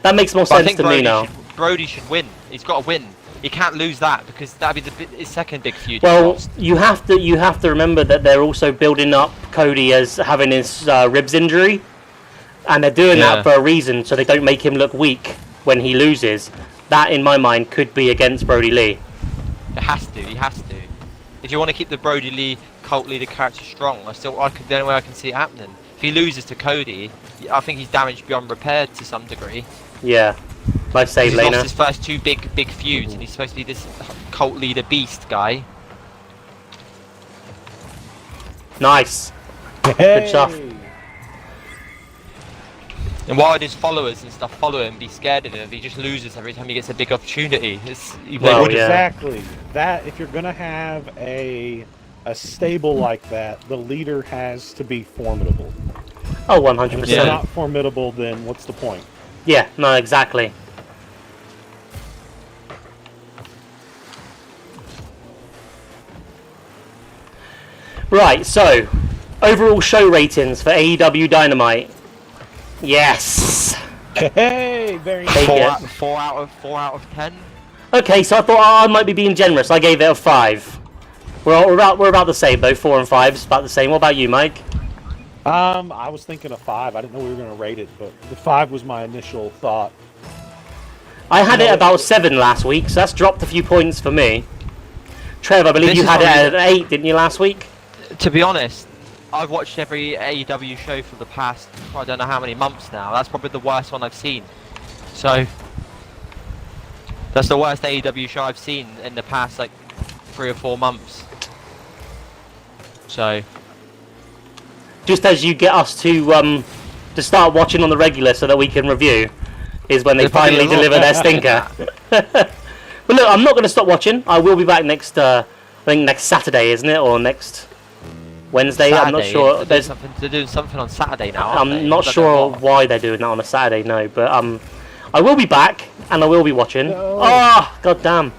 that makes more sense to me now. Brody should win. He's got to win. He can't lose that because that'd be his second big feud. Well, you have to remember that they're also building up Cody as having his ribs injury, and they're doing that for a reason, so they don't make him look weak when he loses. That, in my mind, could be against Brody Lee. It has to. He has to. If you want to keep the Brody Lee cult leader character strong, the only way I can see it happening. If he loses to Cody, I think he's damaged beyond repair to some degree. Yeah. Like say, He's lost his first two big feuds, and he's supposed to be this cult leader beast guy. Nice. Hey. Good stuff. And why would his followers and stuff follow him, be scared of him if he just loses every time he gets a big opportunity? Exactly. That if you're gonna have a stable like that, the leader has to be formidable. Oh, 100%. If they're not formidable, then what's the point? Yeah, no, exactly. Right, so overall show ratings for AEW Dynamite. Yes. Hey, very nice. 4 out of 10. Okay, so I thought I might be being generous. I gave it a 5. We're about the same though. 4 and 5 is about the same. What about you, Mike? I was thinking a 5. I didn't know we were going to rate it, but the 5 was my initial thought. I had it about 7 last week, so that's dropped a few points for me. Trev, I believe you had it at 8, didn't you, last week? To be honest, I've watched every AEW show for the past, I don't know how many months now. That's probably the worst one I've seen. So, that's the worst AEW show I've seen in the past, like, 3 or 4 months. So... Just as you get us to start watching on the regular so that we can review, is when they finally deliver their stinker. But look, I'm not going to stop watching. I will be back next, I think next Saturday, isn't it? Or next Wednesday? Saturday, I'm not sure. They're doing something on Saturday now, aren't they? I'm not sure why they're doing that on a Saturday, no. But I will be back, and I will be watching. No. Oh, god damn.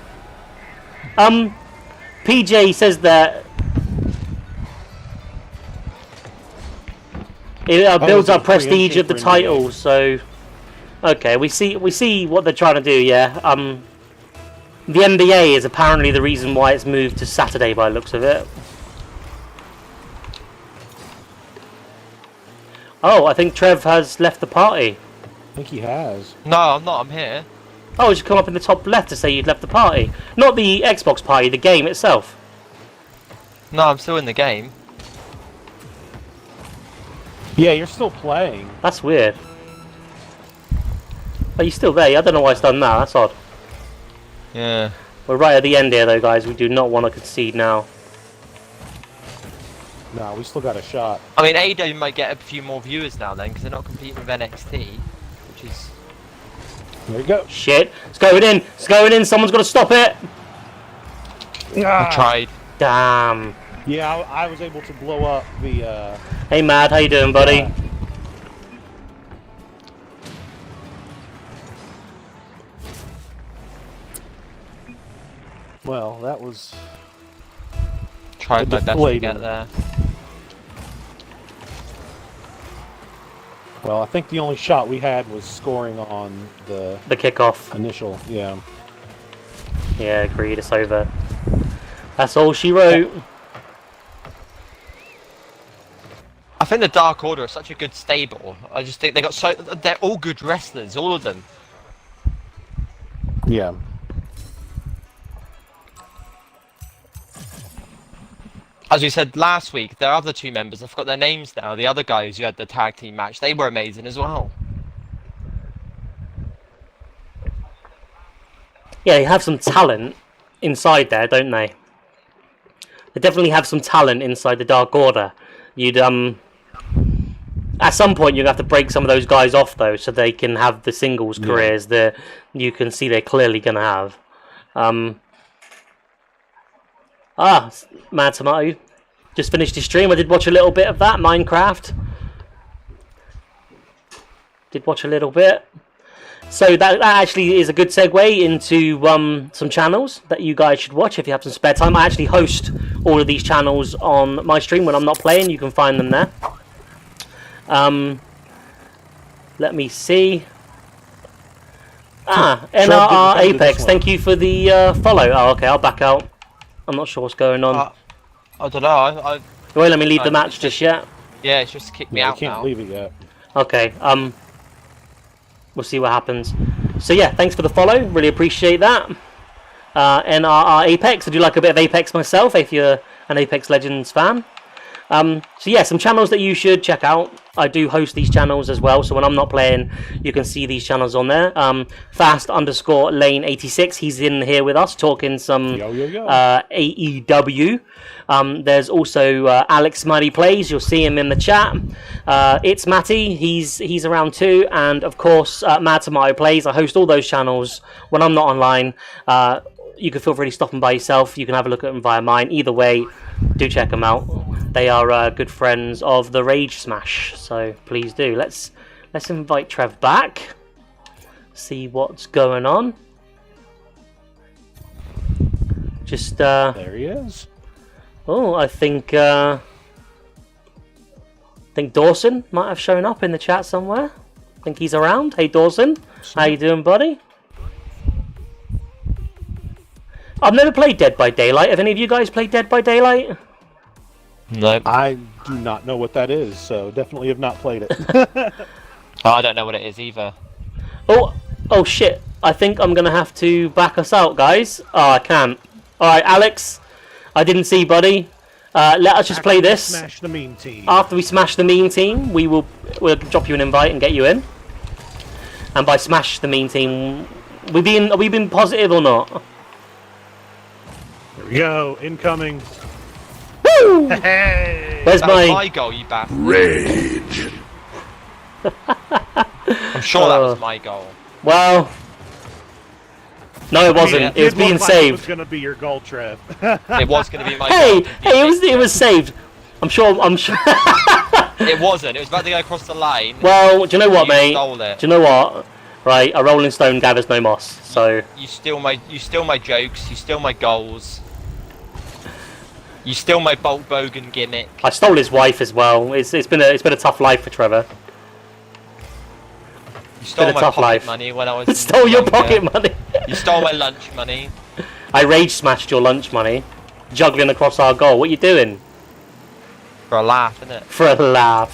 PJ says that it builds up prestige of the titles, so okay, we see what they're trying to do. Yeah, the NBA is apparently the reason why it's moved to Saturday by the looks of it. Oh, I think Trev has left the party. I think he has. No, I'm not. I'm here. Oh, it just come up in the top left to say you'd left the party, not the Xbox party, the game itself. No, I'm still in the game. Yeah, you're still playing. That's weird. Are you still there? I don't know why it's done that. That's odd. Yeah. We're right at the end here, though, guys. We do not want to concede now. No, we still got a shot. I mean, AEW might get a few more viewers now then, because they're not competing with NXT, which is... There you go. Shit. It's going in. It's going in. Someone's got to stop it. I tried. Damn. Yeah, I was able to blow up the... Hey, Mad. How you doing, buddy? Well, that was... Tried my best to deflating. get there. Well, I think the only shot we had was scoring on the kickoff. initial, yeah. Yeah, agreed. It's over. That's all she wrote. I think the Dark Order is such a good stable. I just think they're all good wrestlers, all of them. Yeah. As we said last week, their other two members, I forgot their names now, the other guys who had the tag team match, they were amazing as well. Yeah, they have some talent inside there, don't they? They definitely have some talent inside the Dark Order. You'd at some point you'd have to break some of those guys off though, so they can have the singles careers that you can see they're clearly gonna have. Mad Tomato just finished his stream. I did watch a little bit of that Minecraft. Did watch a little bit. So that actually is a good segue into some channels that you guys should watch if you have some spare time. I actually host all of these channels on my stream when I'm not playing. You can find them there. Let me see. NRR Apex, thank you for the follow. Oh, okay, I'll back out. I'm not sure what's going on. I don't know. I Wait, let me leave the match just yet. Yeah, it's just kicked me out can't now. leave it yet. Okay, we'll see what happens. So yeah, thanks for the follow. Really appreciate that. NRR Apex. I do like a bit of Apex myself, if you're an Apex Legends fan. So yeah, some channels that you should check out. I do host these channels as well, so when I'm not playing, you can see these channels on there. Fast_Lane86, he's in here with us talking some AEW. There's also Alex Mighty Plays, you'll see him in the chat. It's Matty, he's around too, and of course Mad Tomato Plays. I host all those channels when I'm not online. You can feel free to stop them by yourself. You can have a look at them via mine. Either way, do check them out. They are good friends of the RAGEsmash, so please do. Let's invite Trev back. See what's going on. Just there he is. Oh, I think Dawson might have shown up in the chat somewhere. I think he's around. Hey Dawson, how you doing, buddy? I've never played Dead by Daylight. Have any of you guys played Dead by Daylight? No. I do not know what that is, so definitely have not played it. I don't know what it is either. Oh shit. I think I'm going to have to back us out, guys. Oh, I can't. Alright, Alex. I didn't see, buddy. Let us just play this. Smash the mean team. After we smash the mean team, we'll drop you an invite and get you in. And by smash the mean team, are we being positive or not? Here we go. Incoming. Woo! Hey! Where's That was my my goal, you bastard. Rage. I'm sure that was my goal. Well, no, it wasn't. It was being It was saved. going to be your goal, Trev. It was going to be my Hey, goal. it was saved. I'm sure. It wasn't. It was about to go across the line. Well, do you know what, You mate? stole it. Do you know what? Right, a rolling stone gathers no moss. So You steal my jokes. You steal my goals. You steal my Bolt Bogan gimmick. I stole his wife as well. It's been a tough life for Trevor. You stole a my tough pocket life. money when I was. Stole your younger. pocket money. You stole my lunch money. I rage smashed your lunch money, juggling across our goal. What you doing? For a laugh, innit? For a laugh.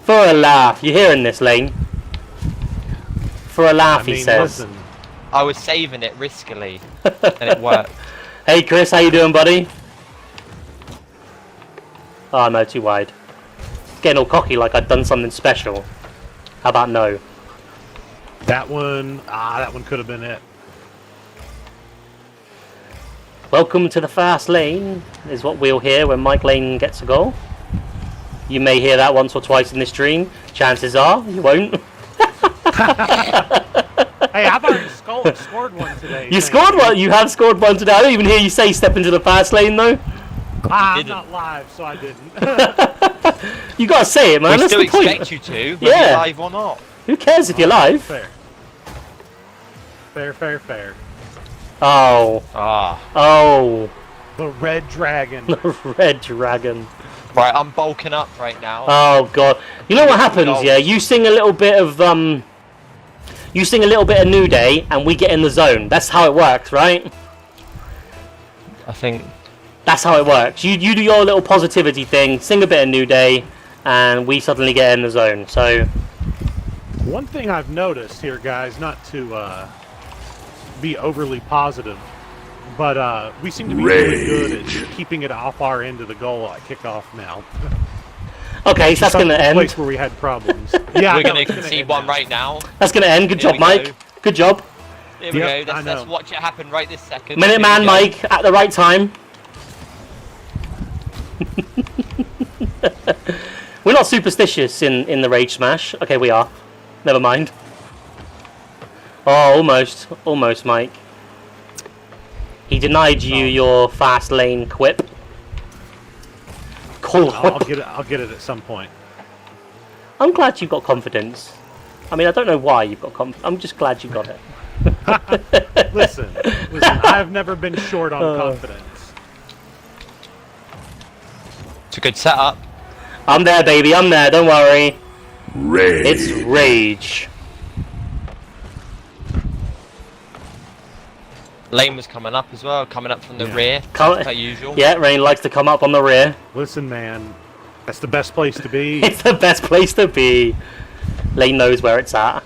For a laugh. You hearing this, Lane? For a laugh, he says. Listen, I was saving it riskily, and it worked. Hey, Chris, how you doing, buddy? Oh, no, too wide. Getting all cocky like I'd done something special. How about no? that one could have been it. Welcome to the fast lane, is what we'll hear when Mike Lane gets a goal. You may hear that once or twice in the stream. Chances are you won't. Hey, I've already scored one today. You scored one. You have scored one today. I don't even hear you say step into the fast lane though. I'm not live, so I didn't. You gotta say it, man. We That's still the point. expect you to, whether Yeah. you're live or not. Who cares if you're live? Fair. Fair. Oh. Ah. Oh. The Red Dragon. The Red Dragon. Right, I'm bulking up right now. Oh god. You know what happens? Yeah, you sing a little bit of New Day, and we get in the zone. That's how it works, right? I think. That's how it works. You do your little positivity thing, sing a bit of New Day, and we suddenly get in the zone. So. One thing I've noticed here, guys, not to be overly positive, but we seem to be really good at keeping it off our end of the goal at kickoff now. Okay, so that's going to end. Place where we had problems. Yeah, We're going to concede one right now. That's going to end. Good job, Mike. Good job. Here we Yep, go. Let's watch it happen right this second. Minute Man Mike at the right time. We're not superstitious in the Rage Smash. Okay, we are. Never mind. Oh, almost, Mike. He denied you your fast lane quip. Cool. I'll get it at some point. I'm glad you got confidence. I mean, I don't know why you've got confidence. I'm just glad you got it. Listen. I've never been short on confidence. It's a good setup. I'm there, baby. I'm there. Don't worry. Rage. It's Rage. Lane was coming up as well, coming up from the rear, like usual. Yeah, Rain likes to come up on the rear. Listen, man, that's the best place to be. It's the best place to be. Lane knows where it's at.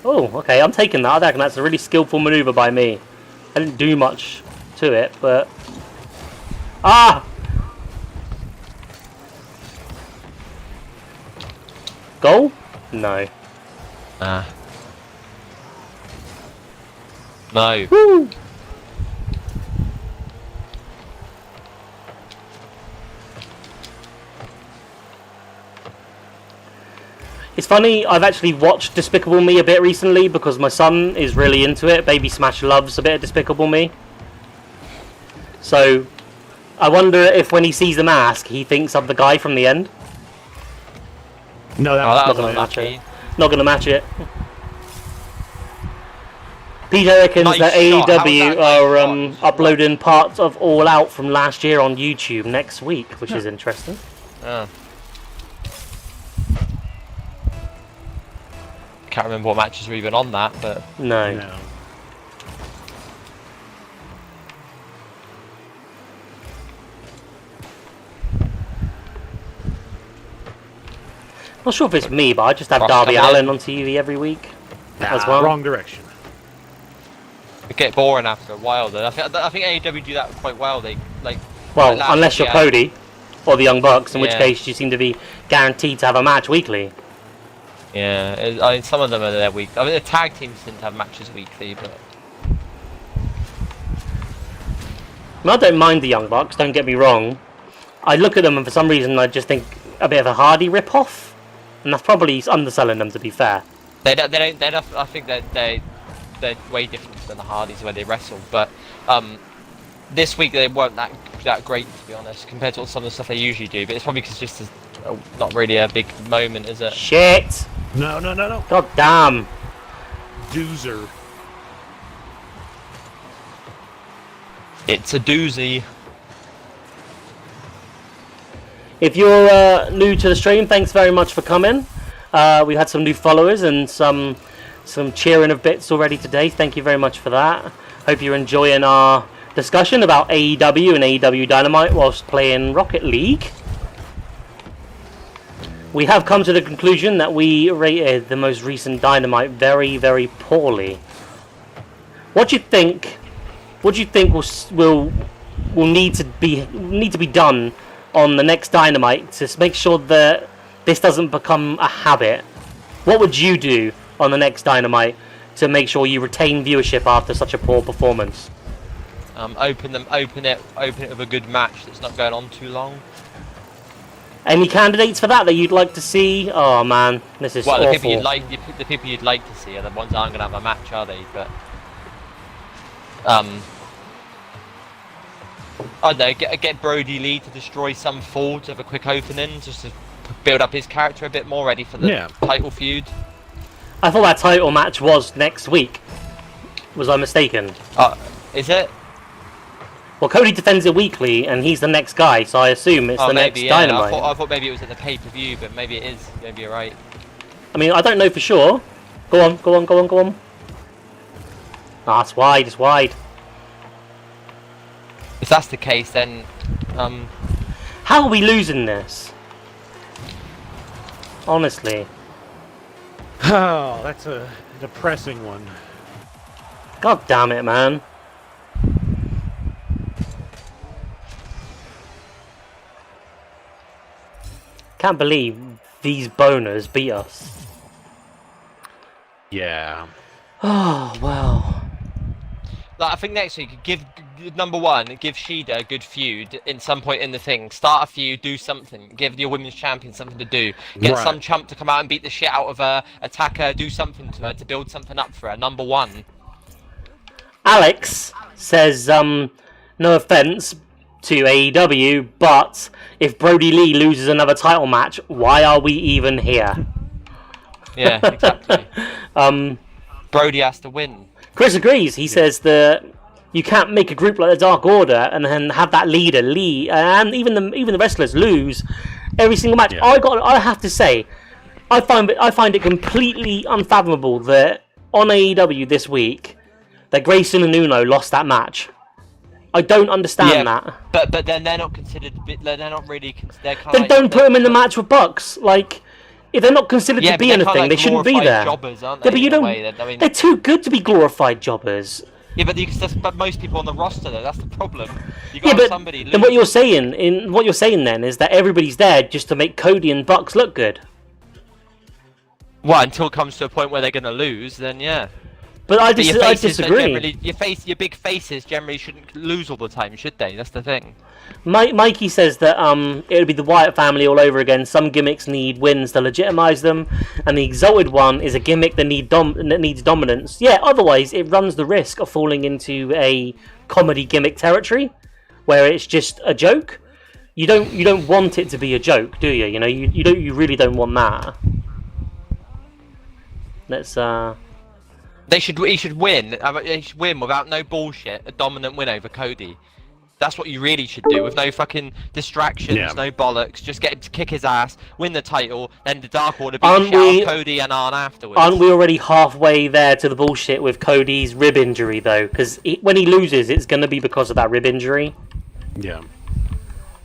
Oh, okay, I'm taking that. I reckon that's a really skillful maneuver by me. I didn't do much to it, but... Ah! Goal? No. No. Woo! It's funny, I've actually watched Despicable Me a bit recently because my son is really into it. Baby Smash loves a bit of Despicable Me. So, I wonder if when he sees the mask, he thinks of the guy from the end. No, that that's was not gonna match unlucky. it. Not gonna match it. Peter reckons Nice that shot. How was AEW that are nice shot? uploading parts of All Out from last year on YouTube next week, which is interesting. Can't remember what matches were even on that, but No. Not sure if it's me, but I just have Ross Darby coming Allin in. on TV every week as well. Wrong direction. it get boring after a while. Though I think AEW do that quite well. They like. Well, like last unless you're year- Cody or the Young Bucks, in which Yeah. case you seem to be guaranteed to have a match weekly. Yeah, I mean some of them are their week. I mean the tag teams didn't have matches weekly, but I don't mind the Young Bucks, don't get me wrong. I look at them and for some reason I just think a bit of a Hardy rip-off. And that's probably underselling them, to be fair. they don't. I think they're way different than the Hardys where they wrestle. But this week they weren't that great, to be honest, compared to some of the stuff they usually do. But it's probably because just not really a big moment, is it? Shit! No. God damn! Doozer. It's a doozy. If you're new to the stream, thanks very much for coming. We've had some new followers and some cheering of bits already today. Thank you very much for that. Hope you're enjoying our discussion about AEW and AEW Dynamite whilst playing Rocket League. We have come to the conclusion that we rated the most recent Dynamite very, very poorly. What do you think? What do you think will need to be done on the next Dynamite to make sure that this doesn't become a habit? What would you do on the next Dynamite to make sure you retain viewership after such a poor performance? Open it with a good match that's not going on too long. Any candidates for that you'd like to see? Oh man, this is awful. The people you'd like to see are the ones that aren't going to have a match, are they? But I don't know. Get Brody Lee to destroy some Fall to have a quick opening, just to build up his character a bit more, ready for the title feud. I thought that title match was next week. Was I mistaken? Is it? Well, Cody defends it weekly, and he's the next guy, so I assume it's the next Dynamite. I thought maybe it was at the pay-per-view, but maybe it is. Maybe you're right. I mean, I don't know for sure. Go on. Ah, it's wide, If that's the case, then... How are we losing this? Honestly. Oh, that's a depressing one. God damn it, man. Can't believe these boners beat us. Yeah. Oh, well. Like, I think next week, give Shida a good feud in some point in the thing. Start a feud, do something. Give your women's champion something to do. Get some chump to come out and beat the shit out of her, attack her, do something to her to build something up for her. Number 1. Alex says, no offense to AEW, but if Brody Lee loses another title match, why are we even here? Yeah, exactly. Brody has to win. Chris agrees. He says that you can't make a group like the Dark Order and then have that leader Lee and even the wrestlers lose every single match. Yeah. I have to say, I find it completely unfathomable that on AEW this week that Grayson and Uno lost that match. I don't understand that. But then they're not considered. They're not really. Then don't put them in the match with Bucks. Like, if they're not considered to be anything, they shouldn't be there. Jobbers, aren't yeah, they, but you don't. They're too good to be glorified jobbers. Yeah, but most people on the roster, though, that's the problem. You got somebody. Then what you're saying then is that everybody's there just to make Cody and Bucks look good. Well, until it comes to a point where they're going to lose, then yeah. But I disagree. Your big faces generally shouldn't lose all the time, should they? That's the thing. Mikey says that it would be the Wyatt family all over again. Some gimmicks need wins to legitimize them, and the Exalted one is a gimmick that needs dominance. Yeah, otherwise it runs the risk of falling into a comedy gimmick territory, where it's just a joke. You don't want it to be a joke, do you? You know, you really don't want that. He should win. He should win without no bullshit. A dominant win over Cody. That's what you really should do, with no fucking distractions, no bollocks. Just get him to kick his ass, win the title, then the Dark Order beat the shit out of Cody and Arn afterwards. Aren't we already halfway there to the bullshit with Cody's rib injury, though? Because when he loses, it's going to be because of that rib injury. Yeah.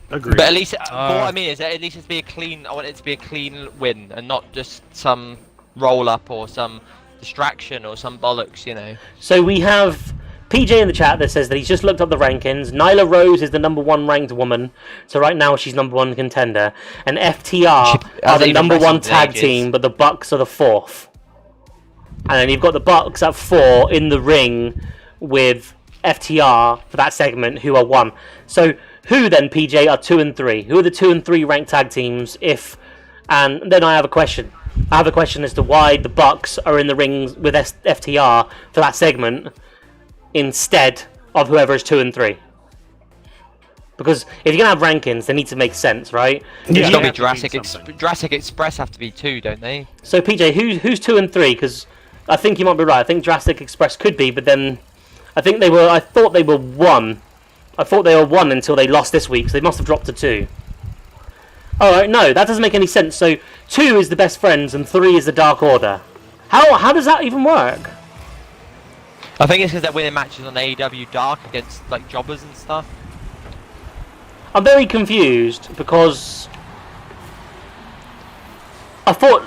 Agreed. But at least, what I mean is that at least I want it to be a clean win, and not just some roll-up or some distraction or some bollocks, you know. So we have PJ in the chat that says that he's just looked up the rankings. Nyla Rose is the number 1 ranked woman, so right now she's number 1 contender. And FTR are the number 1 tag team, but the Bucks are the 4th. And then you've got the Bucks at 4 in the ring with FTR for that segment, who are 1. So who then, PJ, are 2 and 3? Who are the 2 and 3 ranked tag teams? And then I have a question. I have a question as to why the Bucks are in the ring with FTR for that segment instead of whoever is 2 and 3. Because if you're going to have rankings, they need to make sense, right? Yeah, got to be Jurassic Express have to be 2, don't they? So PJ, who's 2 and 3? Because I think you might be right. I think Jurassic Express could be, but then I thought they were 1. I thought they were 1 until they lost this week, so they must have dropped to 2. Alright, no, that doesn't make any sense. So 2 is the Best Friends and 3 is the Dark Order. How does that even work? I think it's because they're winning matches on AEW Dark against like jobbers and stuff. I'm very confused because I thought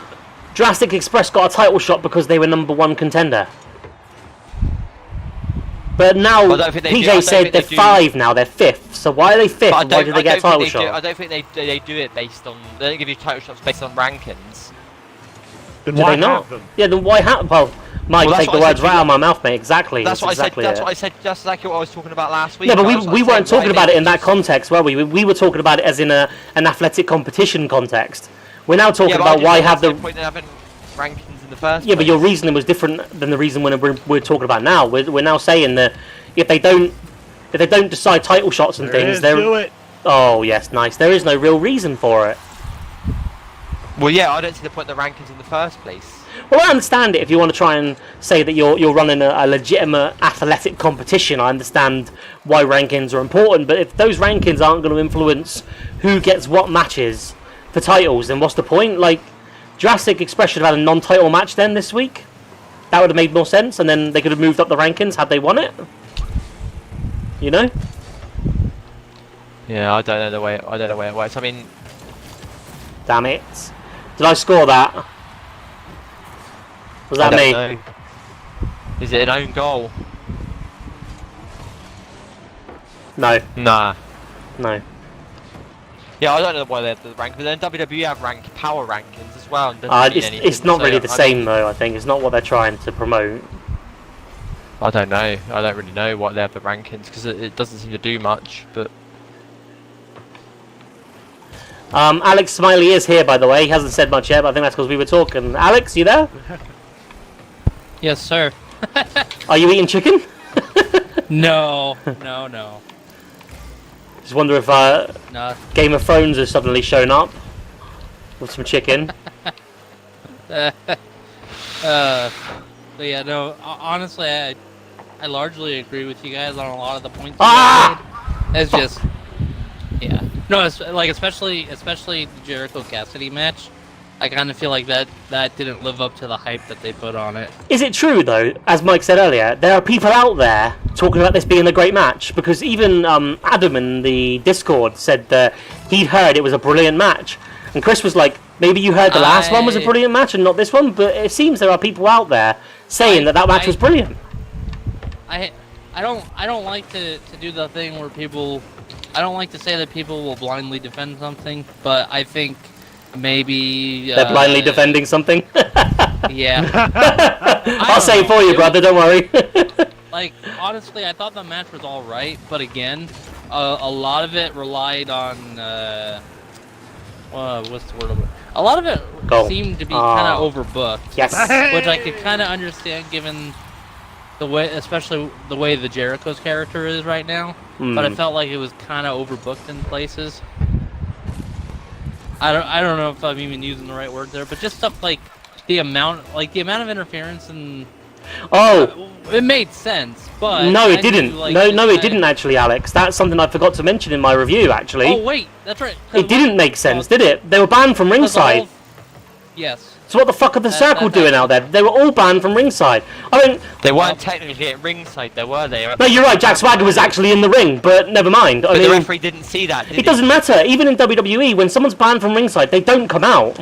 Jurassic Express got a title shot because they were number 1 contender. But now PJ said they're 5 now, they're 5th. So why are they 5th? Why did they get a title shot? I don't think they do it based on. They don't give you title shots based on rankings. Then Do why they not? have them? Yeah, then why have? Well, Mike, Well, that's take the what I words said, right out of my mouth, mate. Exactly. That's what exactly I said. That's it. what I said. Just exactly what I was talking about last week. No, but I was we saying, weren't talking why about they it in that just- context, were we? We were talking about it as in an athletic competition context. We're now talking Yeah, but I about just why said have there's the. no point in having rankings in the first Yeah, but your place. reasoning was different than the reason when we're talking about now. We're now saying that if they don't decide title shots and There it things, is, do it. Oh yes, nice. There is no real reason for it. Well, yeah, I don't see the point in the rankings in the first place. Well, I understand it if you want to try and say that you're running a legitimate athletic competition. I understand why rankings are important, but if those rankings aren't going to influence who gets what matches for titles, then what's the point? Like, Jurassic Express should have had a non-title match then this week. That would have made more sense, and then they could have moved up the rankings had they won it. You know? Yeah, I don't know the way. I don't know where it works. I mean, Damn it! Did I score that? Was that I me? don't know. Is it an own goal? No, Nah. no. Yeah, I don't know why they have the rank, but then WWE have power rankings as well. And doesn't mean It's anything, not so really the I same though. I think it's not what they're trying to promote. I don't know. I don't really know why they have the rankings because it doesn't seem to do much. But Alex Smiley is here, by the way. He hasn't said much yet, but I think that's because we were talking. Alex, you there? Yes, sir. Are you eating chicken? No, no. Just wonder if No. Game of Thrones has suddenly shown up with some chicken. But yeah, no. Honestly, I largely agree with you guys on a lot of the points. You made. It's just, yeah. No, it's like especially the Jericho Cassidy match. I kind of feel like that didn't live up to the hype that they put on it. Is it true, though, as Mike said earlier, there are people out there talking about this being a great match? Because even Adam in the Discord said that he'd heard it was a brilliant match. And Chris was like, maybe you heard the last one was a brilliant match and not this one? But it seems there are people out there saying that match was brilliant. I don't like to do the thing where people... I don't like to say that people will blindly defend something, but I think maybe... They're blindly defending something. Yeah. I'll say it for you, brother, don't worry. Like, honestly, I thought the match was alright, but again, a lot of it relied on, what's the word of it? A lot of it seemed to be kind of overbooked. Yes. Which I could kind of understand given the way, especially the way the Jericho's character is right now. But I felt like it was kind of overbooked in places. I don't know if I'm even using the right word there, but just stuff like the amount of interference and it made sense, but no, it didn't. No, it didn't actually, Alex. That's something I forgot to mention in my review. Actually, oh wait, that's right. It didn't make sense, did it? They were banned from ringside. Yes. So what the fuck are the Circle doing out there? They were all banned from ringside. I mean, they weren't technically at ringside, though, were they? No, you're right. Jack Swagger was actually in the ring, but never mind. But the referee didn't see that. Did it doesn't matter. Even in WWE, when someone's banned from ringside, they don't come out.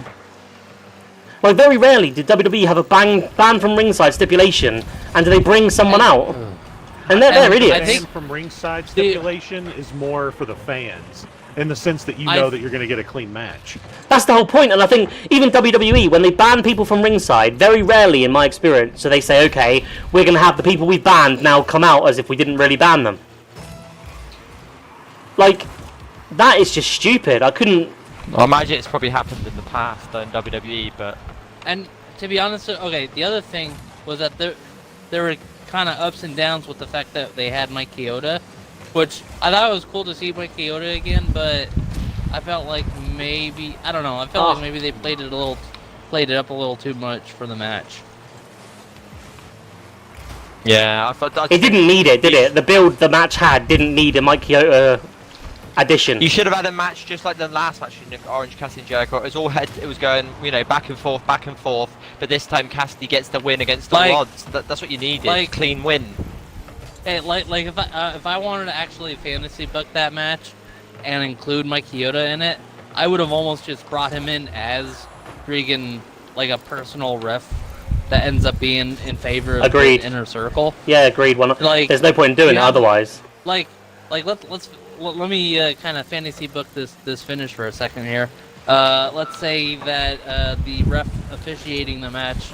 Like, very rarely did WWE have a ban from ringside stipulation, and do they bring someone out? And they're idiots. Ban from ringside stipulation is more for the fans, in the sense that you know that you're going to get a clean match. That's the whole point, and I think even WWE, when they ban people from ringside, very rarely, in my experience, so they say, okay, we're going to have the people we've banned now come out as if we didn't really ban them. Like, that is just stupid. I couldn't... I imagine it's probably happened in the past, though, in WWE, but... And to be honest, okay, the other thing was that there were kind of ups and downs with the fact that they had Mike Chioda, which I thought it was cool to see Mike Chioda again, but I felt like maybe, I don't know, I felt like maybe they played it up a little too much for the match. Yeah, I thought it didn't need it, did it? The build the match had didn't need a Mike Chioda addition. You should have had a match just like the last match in Orange Cassidy and Jericho. It was all it was going, back and forth, but this time Cassidy gets the win against the odds. That's what you needed, clean win. Hey, like if I wanted to actually fantasy book that match and include Mike Chioda in it, I would have almost just brought him in as freaking like a personal ref that ends up being in favor of the inner circle. Yeah, agreed. There's no point in doing it otherwise. Let me kind of fantasy book this finish for a second here. let's say that the ref officiating the match,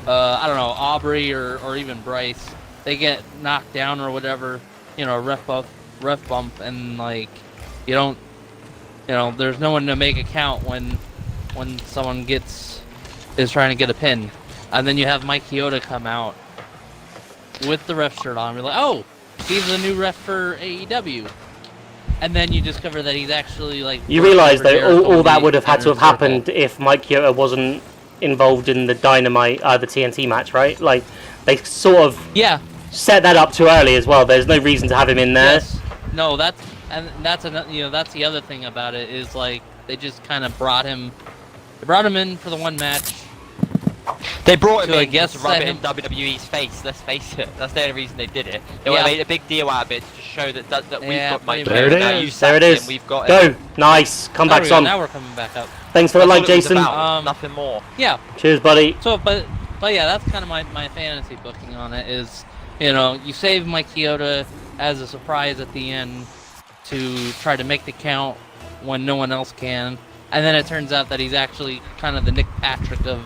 I don't know, Aubrey or even Bryce, they get knocked down or whatever, ref bump, and like you don't, there's no one to make a count when someone is trying to get a pin, and then you have Mike Chioda come out with the ref shirt on. You're like, oh, he's the new ref for AEW. And then you discover that he's actually like. You realise though, all that would have had to have happened if Mike Chioda wasn't involved in the Dynamite, the TNT match, right? Like they sort of set that up too early as well. There's no reason to have him in there. Yes. No, that's another. That's the other thing about it is like they just kind of brought him. They brought him in for the one match. They brought him in to rub it in WWE's face, let's face it. That's the only reason they did it. They made a big deal out of it to show that we've got Mike Chioda. Now you There it is. We've got Go. Nice. Come back on. Now we're coming back up. Thanks for the like, Jason. Nothing more. Yeah. Cheers, buddy. So, but yeah, that's kind of my fantasy booking on it is, you save Mike Chioda as a surprise at the end to try to make the count when no one else can, and then it turns out that he's actually kind of the Nick Patrick of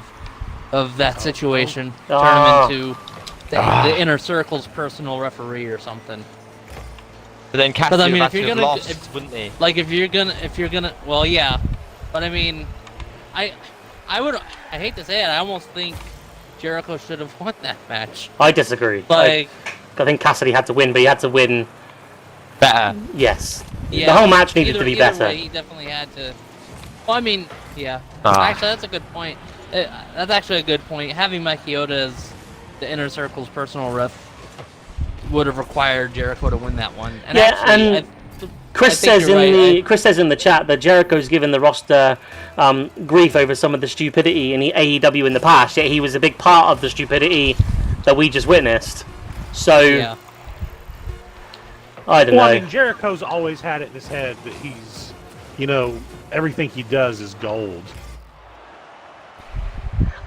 that situation. Turn him into the Inner Circle's personal referee or something. But then Cassidy I mean, would have lost, wouldn't he? Like if you're gonna, well, yeah, but I mean, I hate to say it, I almost think Jericho should have won that match. I disagree. Like, I think Cassidy had to win, but he had to win better. Yes. Yeah, the whole match needed to be better. Way, he definitely had to. Well, I mean, yeah. Actually, that's a good point. That's actually a good point. Having Mike Chioda as the Inner Circle's personal ref would have required Jericho to win that one. And actually, Chris says in the chat that Jericho's given the roster grief over some of the stupidity in the AEW in the past, yet he was a big part of the stupidity that we just witnessed. So, I don't know. I mean, Jericho's always had it in his head that he's, everything he does is gold.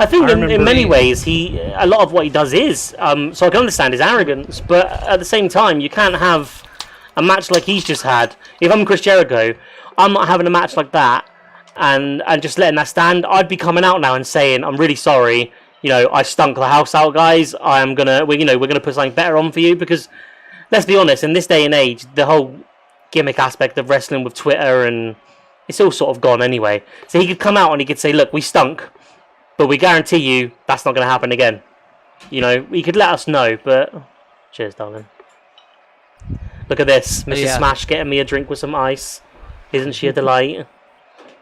I think in many ways, a lot of what he does is, so I can understand his arrogance, but at the same time, you can't have a match like he's just had. If I'm Chris Jericho, I'm not having a match like that and just letting that stand. I'd be coming out now and saying, I'm really sorry, I stunk the house out, guys. We're gonna put something better on for you, because let's be honest, in this day and age, the whole gimmick aspect of wrestling with Twitter and it's all sort of gone anyway. So he could come out and he could say, look, we stunk, but we guarantee you that's not going to happen again. He could let us know, but cheers, darling. Look at this, Mrs. Smash getting me a drink with some ice. Isn't she a delight?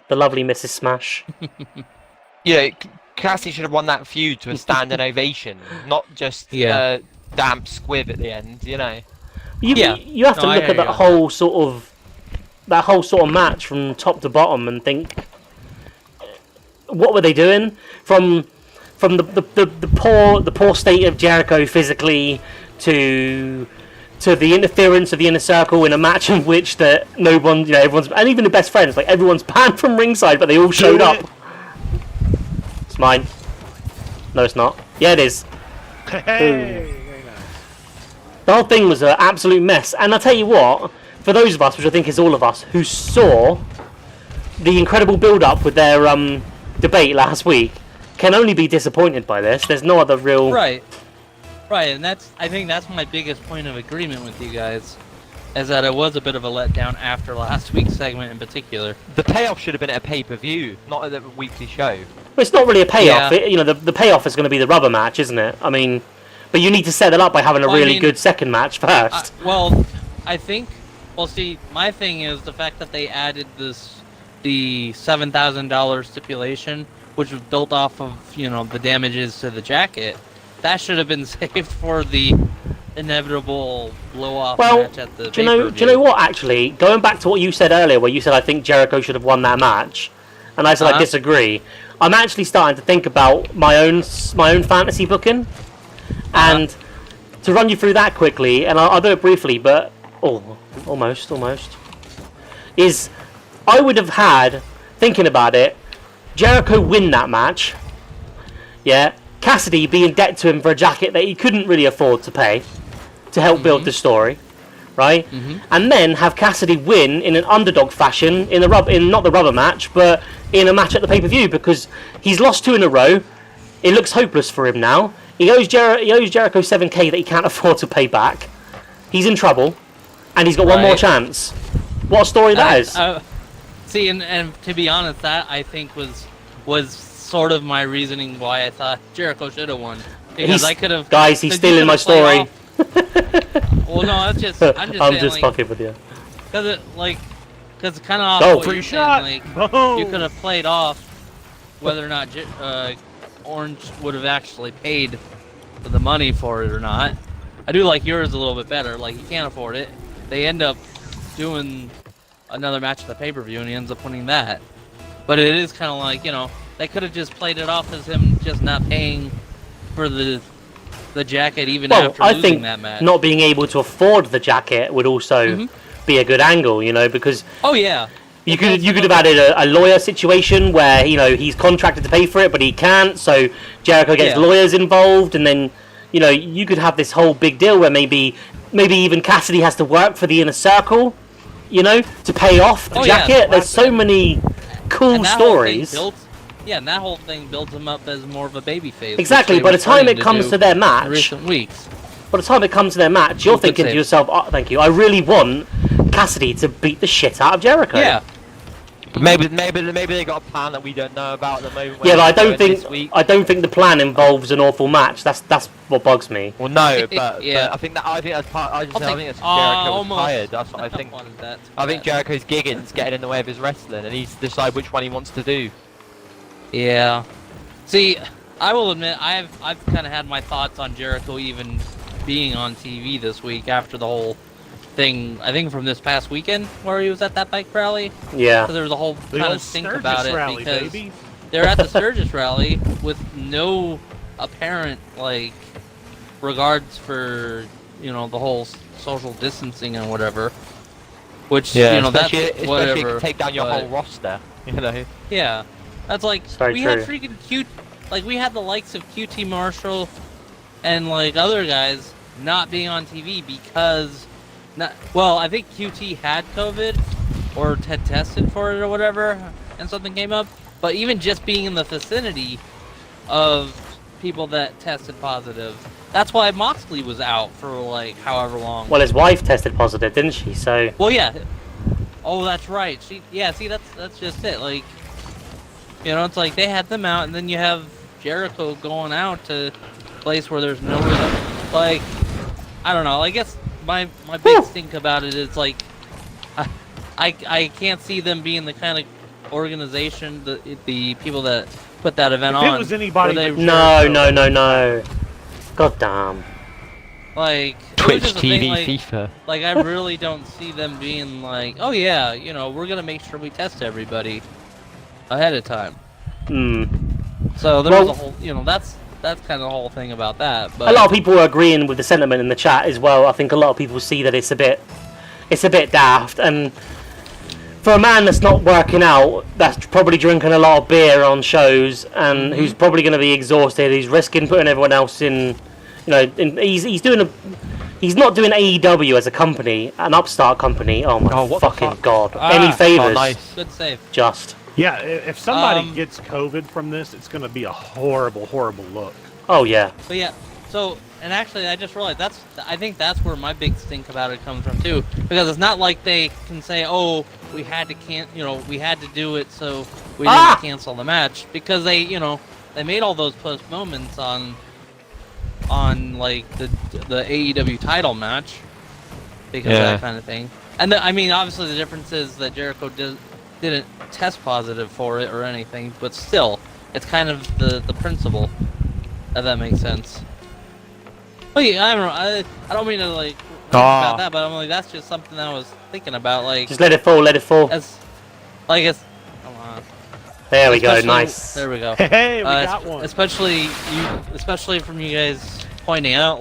The lovely Mrs. Smash. Cassidy should have won that feud to a standing ovation, not just damp squib at the end. You have to look at that whole sort of match from top to bottom and think, what were they doing? From the poor state of Jericho physically to the interference of the Inner Circle in a match in which no one, everyone's, and even the best friends, like everyone's banned from ringside, but they all showed up. It's mine. No, it's not. Yeah, it is. Hey, very nice. The whole thing was an absolute mess, and I'll tell you what, for those of us, which I think is all of us, who saw the incredible build-up with their debate last week, can only be disappointed by this. There's no other real... Right, and I think that's my biggest point of agreement with you guys, is that it was a bit of a letdown after last week's segment in particular. The payoff should have been at a pay-per-view, not at a weekly show. Well, it's not really a payoff. Yeah. The payoff is going to be the rubber match, isn't it? I mean, but you need to set it up by having a really good second match first. I think... Well, see, my thing is the fact that they added the $7,000 stipulation, which was built off of, the damages to the jacket. That should have been saved for the inevitable blow-off match at the pay-per-view. Do you know what, actually? Going back to what you said earlier, where you said, I think Jericho should have won that match, and I said I disagree. I'm actually starting to think about my own fantasy booking, and to run you through that quickly, and I'll do it briefly, but... almost. Is I would have had, thinking about it, Jericho win that match. Yeah. Cassidy be in debt to him for a jacket that he couldn't really afford to pay to help build the story. right? And then have Cassidy win in an underdog fashion in not the rubber match, but in a match at the pay-per-view, because he's lost 2 in a row. It looks hopeless for him now. He owes Jericho $7K that he can't afford to pay back. He's in trouble, and he's got one more chance. What a story that is. See, and to be honest, that I think was sort of my reasoning why I thought Jericho should have won. Because I could have... Guys, he's stealing my story. Well, no, I'm just saying, fucking with you. Because it's kind of off what free you're shot. saying. Boom. You could have played off whether or not Orange would have actually paid for the money for it or not. I do like yours a little bit better. Like, he can't afford it. They end up doing another match at the pay-per-view, and he ends up winning that. But it is kind of like, they could have just played it off as him just not paying for the jacket even after losing that match. Not being able to afford the jacket would also be a good angle, because you could have added a lawyer situation where he's contracted to pay for it but he can't, so Jericho gets lawyers involved, and then you could have this whole big deal where maybe even Cassidy has to work for the Inner Circle, to pay off the jacket. There's so many cool stories. And that whole thing builds him up as more of a babyface. Exactly. By the time it comes to their match, in recent weeks. By the time it comes to their match, you're thinking to yourself, "Oh, thank you. I really want Cassidy to beat the shit out of Jericho." Yeah. But maybe they got a plan that we don't know about at the moment. Yeah, but I don't think the plan involves an awful match. That's what bugs me. Well, no, but I think that's part. I think Jericho was tired. That's what I think. I think Jericho's gigging's getting in the way of his wrestling, and he's decide which one he wants to do. Yeah. See, I will admit I've kind of had my thoughts on Jericho even being on TV this week after the whole thing. I think from this past weekend where he was at that bike rally. Yeah. So there was a whole kind of stink about it rally, because baby. they're at the Sturgis rally with no apparent regards for the whole social distancing and whatever. Which that's especially whatever. Take down your whole roster. Yeah. That's like, we true. had freaking we had the likes of QT Marshall and other guys not being on TV because, I think QT had COVID or had tested for it or whatever, and something came up. But even just being in the vicinity of people that tested positive, that's why Moxley was out for however long. Well, his wife tested positive, didn't she? So. Well, yeah. Oh, that's right. See, that's just it. It's like they had them out, and then you have Jericho going out to a place where there's no I don't know. I guess my big think about it is I can't see them being the kind of organization, the people that put that event on. If it was anybody, no. God damn. Twitch TV, FIFA. I really don't see them being oh yeah, we're gonna make sure we test everybody ahead of time. So there was a whole, that's kind of the whole thing about that. But a lot of people are agreeing with the sentiment in the chat as well. I think a lot of people see that it's a bit daft, and for a man that's not working out, that's probably drinking a lot of beer on shows, and who's probably going to be exhausted. He's risking putting everyone else in. He's not doing AEW as a company, an upstart company. Oh my fucking god! Any favors? Nice. Good save. Just. Yeah, if somebody gets COVID from this, it's going to be a horrible, horrible look. Oh yeah. But yeah, and actually, I just realized I think that's where my big stink about it comes from too, because it's not like they can say, "Oh, we had to we had to do it, so we didn't cancel the match," because they made all those postponements on the AEW title match because of that kind of thing. And obviously the difference is that Jericho didn't test positive for it or anything, but still, it's kind of the principle, if that makes sense. But yeah, I don't mean to about that, but I'm that's just something I was thinking about. Just let it fall. As come on. There we go. Nice. There we go. Hey, we got one. Especially from you guys pointing out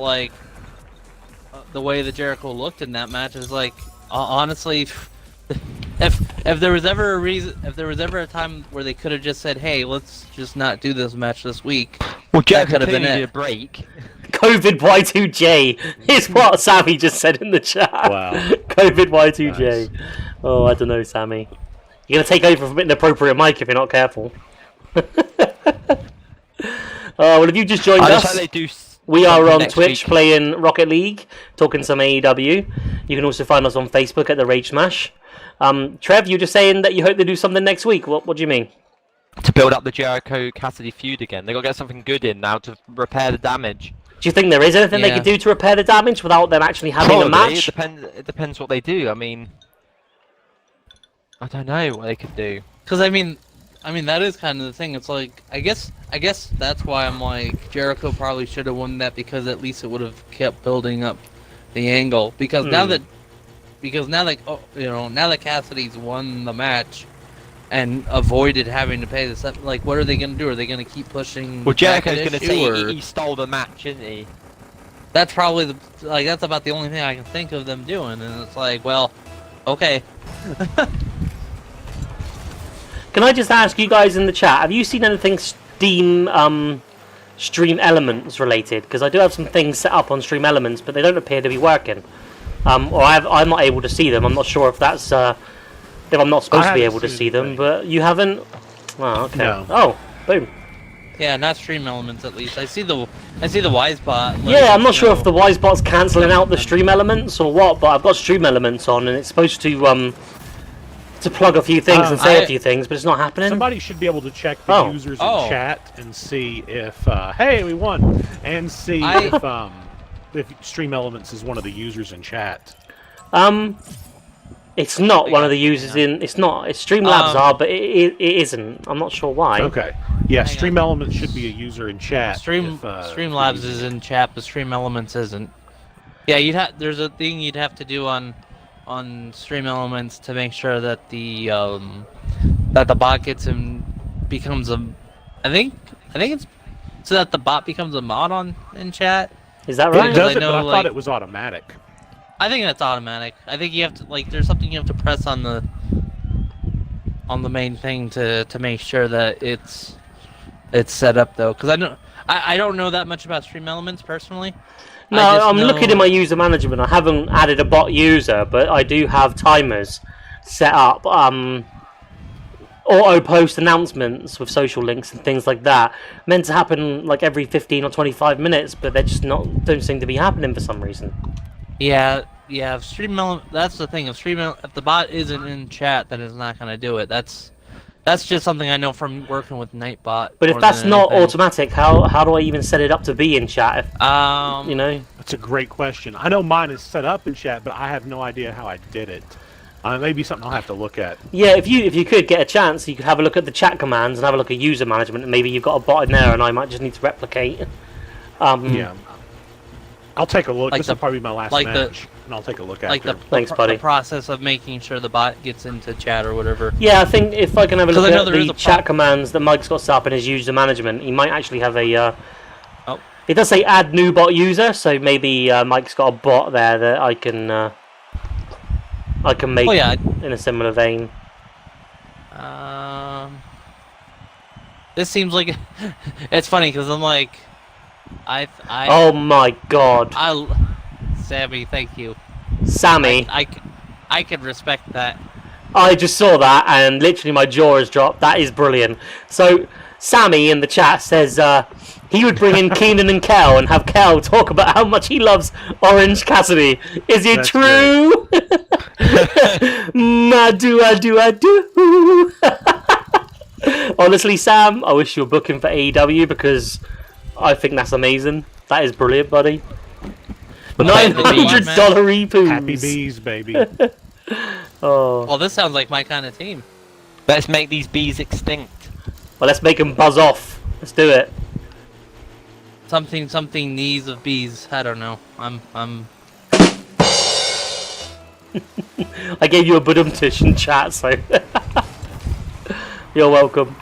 the way that Jericho looked in that match is honestly. If there was ever a time where they could have just said, "Hey, let's just not do this match this week," well, Jericho could have been needed it. a break. COVID Y2J is what Sammy just said in the chat. Wow. COVID Y2J. Nice. Oh, I don't know, Sammy. You're gonna take over from an inappropriate mic if you're not careful. Oh, well, if you just joined I just us, hope they do we are something on next Twitch week. playing Rocket League, talking some AEW. You can also find us on Facebook at the RAGEsmash. Trev, you're just saying that you hope they do something next week. What do you mean? To build up the Jericho Cassidy feud again. They got to get something good in now to repair the damage. Do you think there is anything they Yeah. could do to repair the damage without them actually having a Probably. match? It depends what they do. I mean, I don't know what they could do. Because I mean that is kind of the thing. It's like I guess that's why I'm like Jericho probably should have won that, because at least it would have kept building up the angle. Because now that now that Cassidy's won the match and avoided having to pay this, like what are they gonna do? Are they gonna keep pushing? Well, Jericho's going going to say he stole the match, isn't he? That's probably that's about the only thing I can think of them doing, and it's like, well, okay. Can I just ask you guys in the chat, have you seen anything Stream Elements related? Because I do have some things set up on Stream Elements, but they don't appear to be working. Or I'm not able to see them. I'm not sure if that's if I'm not supposed to be able to see them, but you haven't. Oh, okay. No. Oh, boom. Yeah, not Stream Elements at least. I see the Wisebot. Yeah, I'm not sure if the Wisebot's cancelling out the Stream Elements or what, but I've got Stream Elements on, and it's supposed to plug a few things and say a few things, but it's not happening. Somebody should be able to check the users in chat and see if hey, we won, and see if Stream Elements is one of the users in chat. It's not one of the users in. It's not. It's Streamlabs are, but it isn't. I'm not sure why. Okay. Yeah, Stream Elements should be a user in chat. Streamlabs is in chat, but Stream Elements isn't. Yeah, there's a thing you'd have to do on Stream Elements to make sure that the bot gets becomes a. I think it's so that the bot becomes a mod in chat. Is that right? It does it, know, but I like- thought it was automatic. I think that's automatic. I think you have to there's something you have to press on the main thing to make sure that it's set up though, because I don't know that much about Stream Elements personally. No, I'm looking in my user management. I haven't added a bot user, but I do have timers set up. Auto post announcements with social links and things like that. Meant to happen like every 15 or 25 minutes, but they're just don't seem to be happening for some reason. Yeah. Stream Elements. That's the thing. If the bot isn't in chat, then it's not gonna do it. That's just something I know from working with Nightbot. But if that's not automatic, how do I even set it up to be in chat? If, you know, That's a great question. I know mine is set up in chat, but I have no idea how I did it. Maybe something I'll have to look at. yeah. If you could get a chance, you could have a look at the chat commands and have a look at user management, and maybe you've got a bot in there, and I might just need to replicate. Yeah. I'll take a look. Like This will probably be my last match, and I'll take a look like after. Thanks, buddy. The process of making sure the bot gets into chat or whatever. Yeah, I think if I can have a 'Cause look I know at there is the a chat commands that Mike's got set up in his user management, he might actually have a. Oh. It does say add new bot user, so maybe Mike's got a bot there that I can make in a similar vein. This seems like it's funny because I'm like, Oh my god, Sammy, thank you. Sammy! I can respect that. I just saw that and literally my jaw has dropped. That is brilliant. So Sammy in the chat says he would bring in Keenan and Kel and have Kel talk about how much he loves Orange Cassidy. Is it That's true? I do. Honestly, Sam, I wish you were booking for AEW because I think that's amazing. That is brilliant, buddy. $900 repoos. Happy bees, baby. Oh. Well, this sounds like my kind of team. Let's make these bees extinct. Well, let's make them buzz off. Let's do it. Something knees of bees. I don't know. I'm. I gave you a badum-tish in chat, so you're welcome.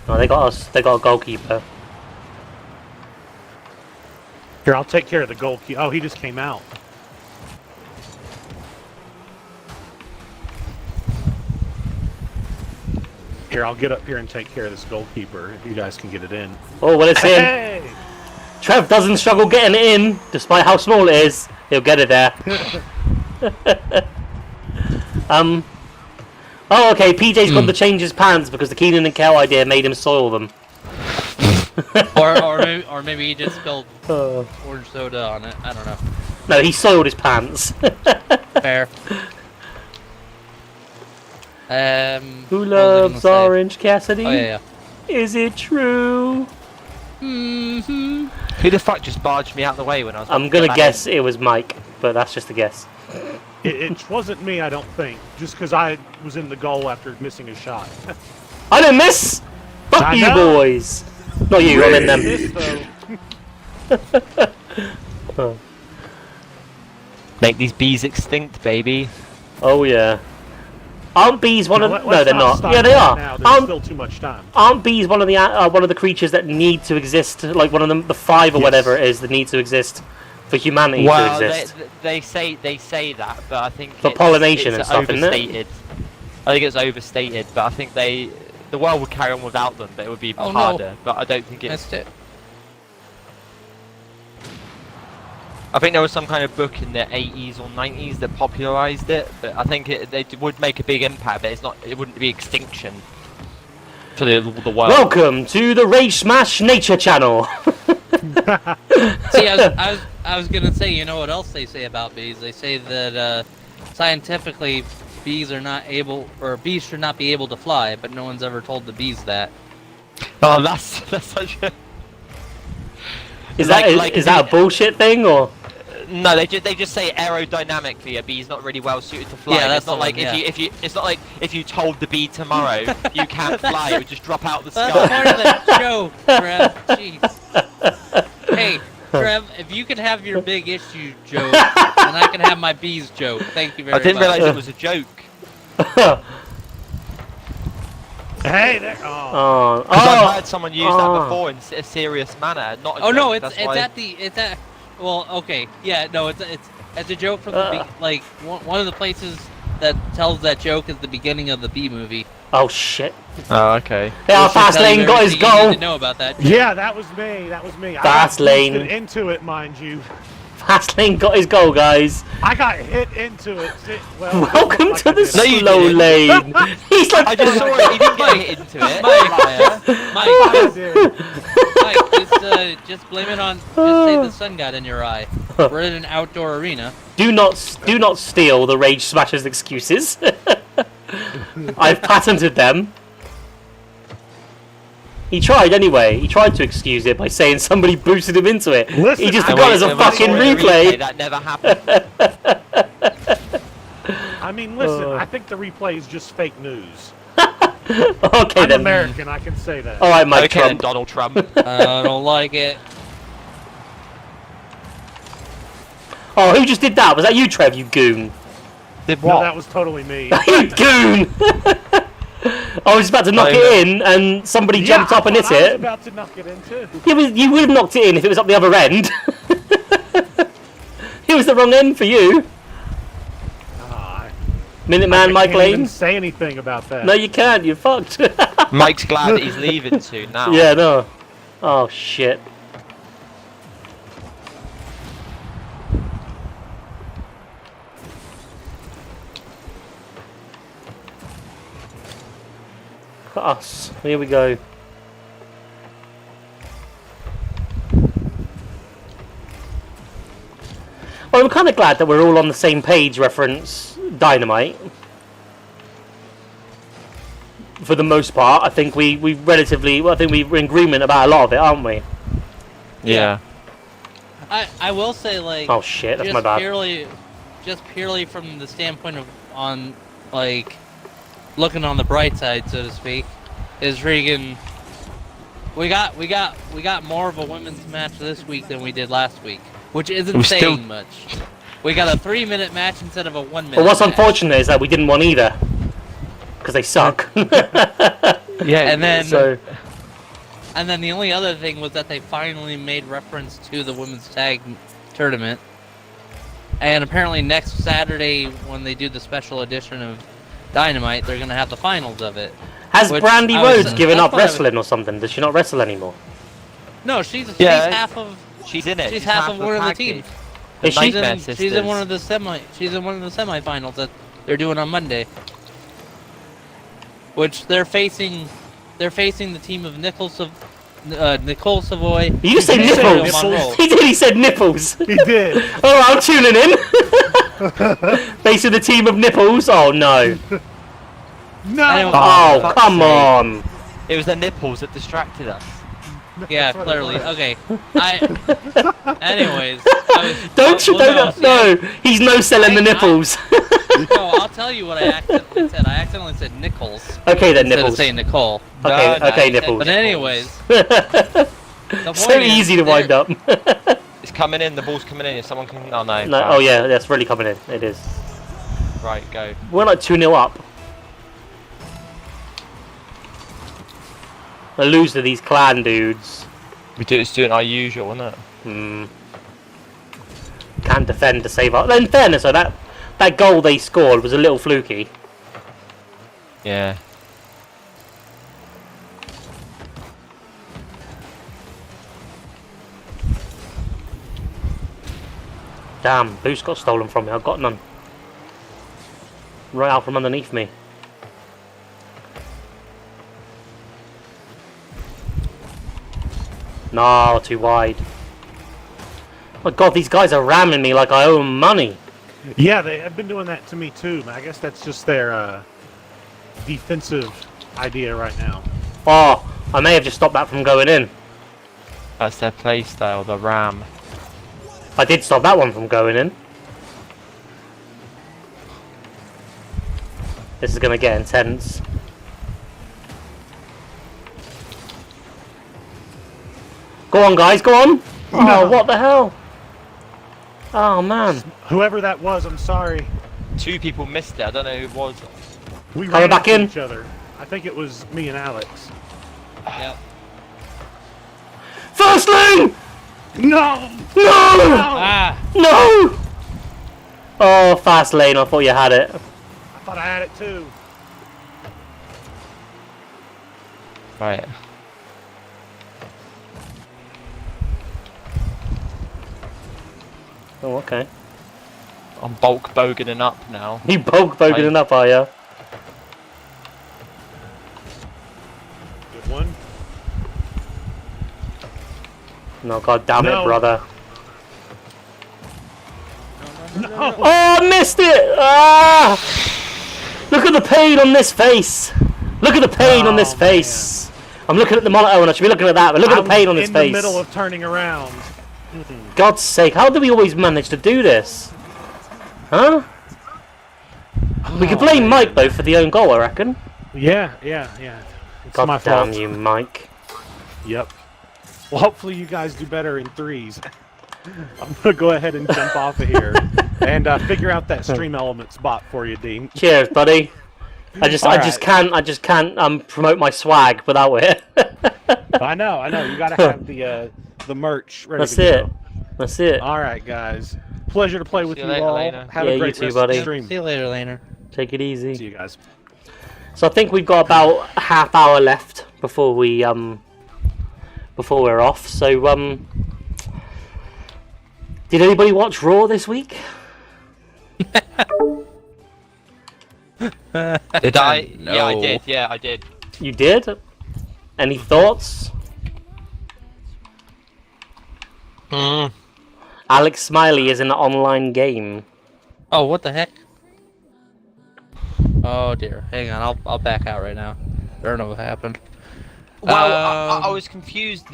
Oh, they got us. They got a goalkeeper. Here, I'll take care of the goalkeeper. Oh, he just came out. Here, I'll get up here and take care of this goalkeeper if you guys can get it in. Oh, well, it's in. Hey! Trev doesn't struggle getting it in, despite how small it is. He'll get it there. Oh, okay. PJ's got to change his pants because the Keenan and Kel idea made him soil them. or maybe he just spilled orange soda on it. I don't know. No, he soiled his pants. Fair. Who what was I loves gonna say? Orange Cassidy? Oh yeah. Is it true? Mm-hmm. Who the fuck just barged me out of the way when I was? I'm gonna guess it was Mike, but that's just a guess. It wasn't me, I don't think. Just because I was in the goal after missing a shot. I didn't miss! Fuck I you know. boys! Not you, I'm in them. Missed, though. Oh. Make these bees extinct, baby. Oh yeah. Aren't bees one of? Let's No, they're not. stop Yeah, they that are. Now. There's Aren't, still too much time. aren't bees one of the creatures that need to exist? Like one of them, the five or Yes. whatever it is that need to exist for humanity to Well, exist. they say that, but I think For pollination and stuff, isn't it? overstated. I think it's overstated, but I think the world would carry on without them, but it would be Oh, no. harder. But I don't think it's. Missed it. I think there was some kind of book in the 80s or 90s that popularized it, but I think they would make a big impact, but it's not. It wouldn't be extinction for the world. Welcome to the RAGEsmash Nature Channel. See, I was gonna say, you know what else they say about bees? They say that scientifically, bees are not able, or bees should not be able to fly, but no one's ever told the bees that. Oh, that's such a. Is that a bullshit thing or? No, they just say aerodynamically a bee's not really well suited to fly. Yeah, that's it's not the like one, yeah. it's not like if you told the bee tomorrow you can't fly, it would just drop out of the That's sky. part of the joke, Trev. Jeez. Hey, Trev, if you can have your big issue joke, and I can have my bees joke. Thank you very I much. didn't realize it was a joke. Hey, there. Oh, Because I've heard someone use that oh. before in a serious manner, not a Oh joke. no, it's That's it's why- at well, okay, yeah, no, it's a joke from the like one of the places that tells that joke is the beginning of the Bee movie. Oh shit! Oh, okay. Yeah, Which should tell you Fastlane got his everything you need goal. to know about that. Yeah, that was me. That was me. I Fast got lane. boosted into it, mind you. Fastlane got his goal, guys. I got hit into it. Well, Welcome like to I the did. No, you slow didn't. lane. He's like, I just saw it. He didn't get hit into it. Mike, I did. Mike, just blame it on. Just say the sun got in your eye. We're in an outdoor arena. do not steal the Rage Smashers excuses. I've patented them. He tried anyway. He tried to excuse it by saying somebody boosted him into it. Listen, He just I forgot wait, there's a And when I saw fucking it in the replay. That never happened. I mean, listen. I think the replay is just fake news. Okay I'm then. American. I can say that. All right, Mike Okay, then, Trump. Donald Trump. I don't like it. Oh, who just did that? Was that you, Trev? You goon. Did No, what? that was totally me. You goon. I was about to knock it in, and somebody jumped up and hit I was it. about to knock it in too. You would have knocked it in if it was up the other end. It was the wrong end for you. Minuteman I Mike can't even Lane. say anything about that. No, you can't. You're fucked. Mike's glad that he's leaving soon now. Yeah, no. Oh shit. Us. Here we go. Well, I'm kind of glad that we're all on the same page. Reference Dynamite. For the most part, I think we relatively. Well, I think we're in agreement about a lot of it, aren't we? Yeah. I will say, like, Oh shit, that's my bad. Just purely from the standpoint of on like looking on the bright side, so to speak, is freaking. We got more of a women's match this week than we did last week, which isn't We saying still- much. We got a 3-minute match instead of a 1-minute. But what's match. unfortunate is that we didn't want either, because they suck. Yeah. And then So And then the only other thing was that they finally made reference to the women's tag tournament. And apparently next Saturday, when they do the special edition of Dynamite, they're going to have the finals of it. Has Which Brandy I was- Rhodes given that's up what I was- wrestling or something? Does she not wrestle anymore? No, she's Yeah. half of. She's in it. She's half of one of the package. teams. Is she? Nightmare She's in one Sisters. of the She's in one of the semifinals that they're doing on Monday. Which they're facing. They're facing the team of Nicole Savoy. Did you say and nipples? Ariel Monroe. He did. He said nipples. He did. Oh, I'm tuning in. Facing the team of nipples. Oh no. No. Anyway. Oh, fuck's come sake. on. It was the nipples that distracted us. Yeah, That's what it clearly. was. Okay. Anyways. Don't you? No, he's no selling the I- nipples. No, I'll tell you what I accidentally said. I accidentally said Nichols Okay then, instead of nipples. saying Nicole. Okay, No, okay, you said nipples. But anyways, the So point is, easy to wind up. It's coming in. The ball's coming in. If someone can. Oh no. No, oh yeah, that's really coming in. It is. Right, go. We're like 2-0 up. I lose to these clan dudes. It's doing our usual, isn't it? Hmm. Can't defend to save up. In fairness, though, that goal they scored was a little fluky. Yeah. Damn, boost got stolen from me. I've got none. Right out from underneath me. No, too wide. My god, these guys are ramming me like I owe them money. Yeah, they have been doing that to me too. I guess that's just their defensive idea right now. Oh, I may have just stopped that from going in. That's their play style, the ram. I did stop that one from going in. This is going to get intense. Go on, guys, go on! Oh, No. what the hell? Oh, man. Whoever that was, I'm sorry. 2 people missed it. I don't know who it was. We Coming ran back into in. each other. I think it was me and Alex. Yep. First lane! No! No! Ah, No! Oh, fast lane, I thought you had it. I thought I had it too. Right. Oh, okay. I'm bulk boganing up now. You bulk bogening up, are ya? Good one. No, god damn it, No. brother. No! Oh, I missed it! Ah! Look at the pain on this face! Look at the pain on this Oh, face! I'm looking at the monitor and I should be looking at that, but look at the pain on his in face. the middle of turning around. God's sake, how do we always manage to do this? Huh? We could blame Mike, though, for the own goal, I reckon. Yeah. It's my God damn fault. you, Mike. Yep. Well, hopefully you guys do better in threes. I'm gonna go ahead and jump off of here and figure out that stream elements bot for you, Dean. Cheers, buddy. I just Alright. can't promote my swag without it. I know. You gotta have the merch ready That's to it. go. That's it. All right, guys. Pleasure to play with See you you later, all. Lena. Have Yeah, a you great too, rest buddy. of the stream. see you later, Laner. Take it easy. See you guys. So I think we've got about a half hour left before we're off. So did anybody watch Raw this week? Did I? No. Yeah, I did. Yeah, I did. You did? Any thoughts? Mm. Alex Smiley is in an online game. Oh, what the heck? Oh dear. Hang on, I'll back out right now. I don't know what happened. Well, I Um, was confused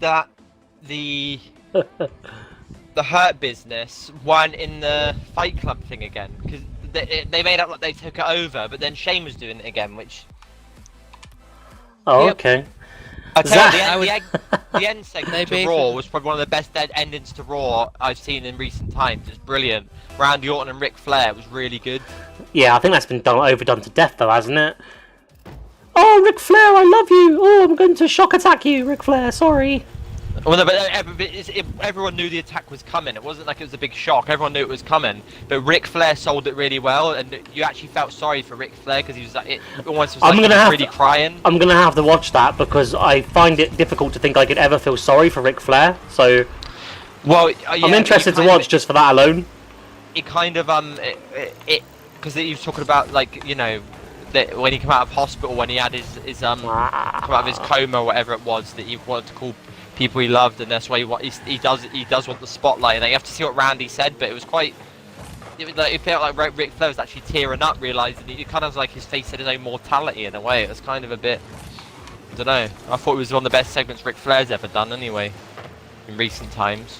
that the the Hurt Business weren't in the Fight Club thing again because they made out like they took it over, but then Shane was doing it again, which Oh, Yep. okay. I tell you, I the end segment They to basically- Raw was probably one of the best endings to Raw I've seen in recent times. It's brilliant. Randy Orton and Ric Flair was really good. Yeah, I think that's been overdone to death, though, hasn't it? Oh, Ric Flair, I love you. Oh, I'm going to shock attack you, Ric Flair. Sorry. Well, no, but everyone knew the attack was coming. It wasn't like it was a big shock. Everyone knew it was coming. But Ric Flair sold it really well, and you actually felt sorry for Ric Flair because he was like, it almost was like he was really crying. I'm gonna have to watch that because I find it difficult to think I could ever feel sorry for Ric Flair. So, well, yeah, I'm interested to watch just for that alone. It kind of because he was talking about like that when he came out of hospital, when he had his come out of his coma or whatever it was, that he wanted to call people he loved, and that's why he does want the spotlight. And you have to see what Randy said, but it was quite. It felt like Ric Flair was actually tearing up, realizing it kind of like his face had his own mortality in a way. It was kind of a bit. I don't know. I thought it was one of the best segments Ric Flair's ever done, anyway, in recent times.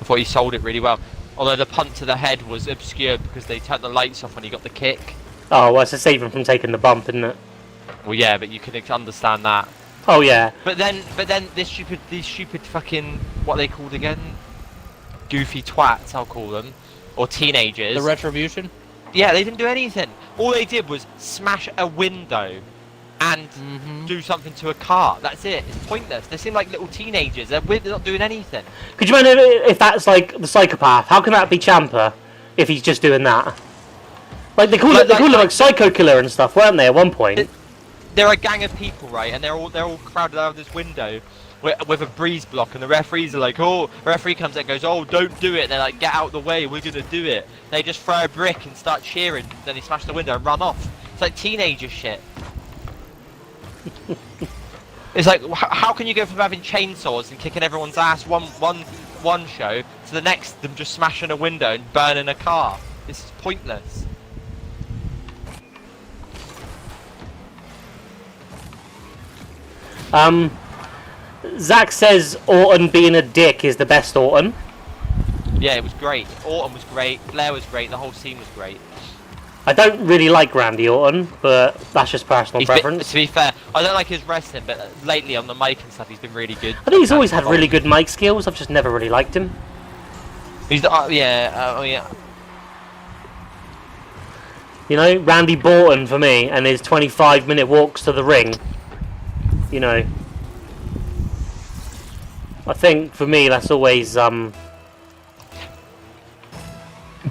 I thought he sold it really well. Although the punt to the head was obscure because they turned the lights off when he got the kick. Oh, well, it's to save him from taking the bump, isn't it? Well, yeah, but you can understand that. Oh yeah. But then these stupid fucking what are they called again? Goofy twats, I'll call them, or teenagers. The Retribution? Yeah, they didn't do anything. All they did was smash a window and do something to a car. That's it. It's pointless. They seem like little teenagers. They're not doing anything. Could you imagine if that's like the psychopath? How can that be Ciampa if he's just doing that? Like they called him Psycho Killer and stuff, weren't they? At one point. They're a gang of people, right? And they're all crowded out of this window with a breeze block, and the referees are like, oh, the referee comes in and goes, oh, don't do it. They're like, get out of the way, we're gonna do it. They just throw a brick and start cheering. Then they smash the window and run off. It's like teenager shit. It's like, how can you go from having chainsaws and kicking everyone's ass one show to the next them just smashing a window and burning a car? This is pointless. Zach says Orton being a dick is the best Orton. Yeah, it was great. Orton was great. Flair was great. The whole scene was great. I don't really like Randy Orton, but that's just personal preference. To be fair, I don't like his wrestling, but lately on the mic and stuff, he's been really good. I think he's always had really good mic skills. I've just never really liked him. He's yeah. You know, Randy Borton for me, and his 25-minute walks to the ring. You know, I think for me that's always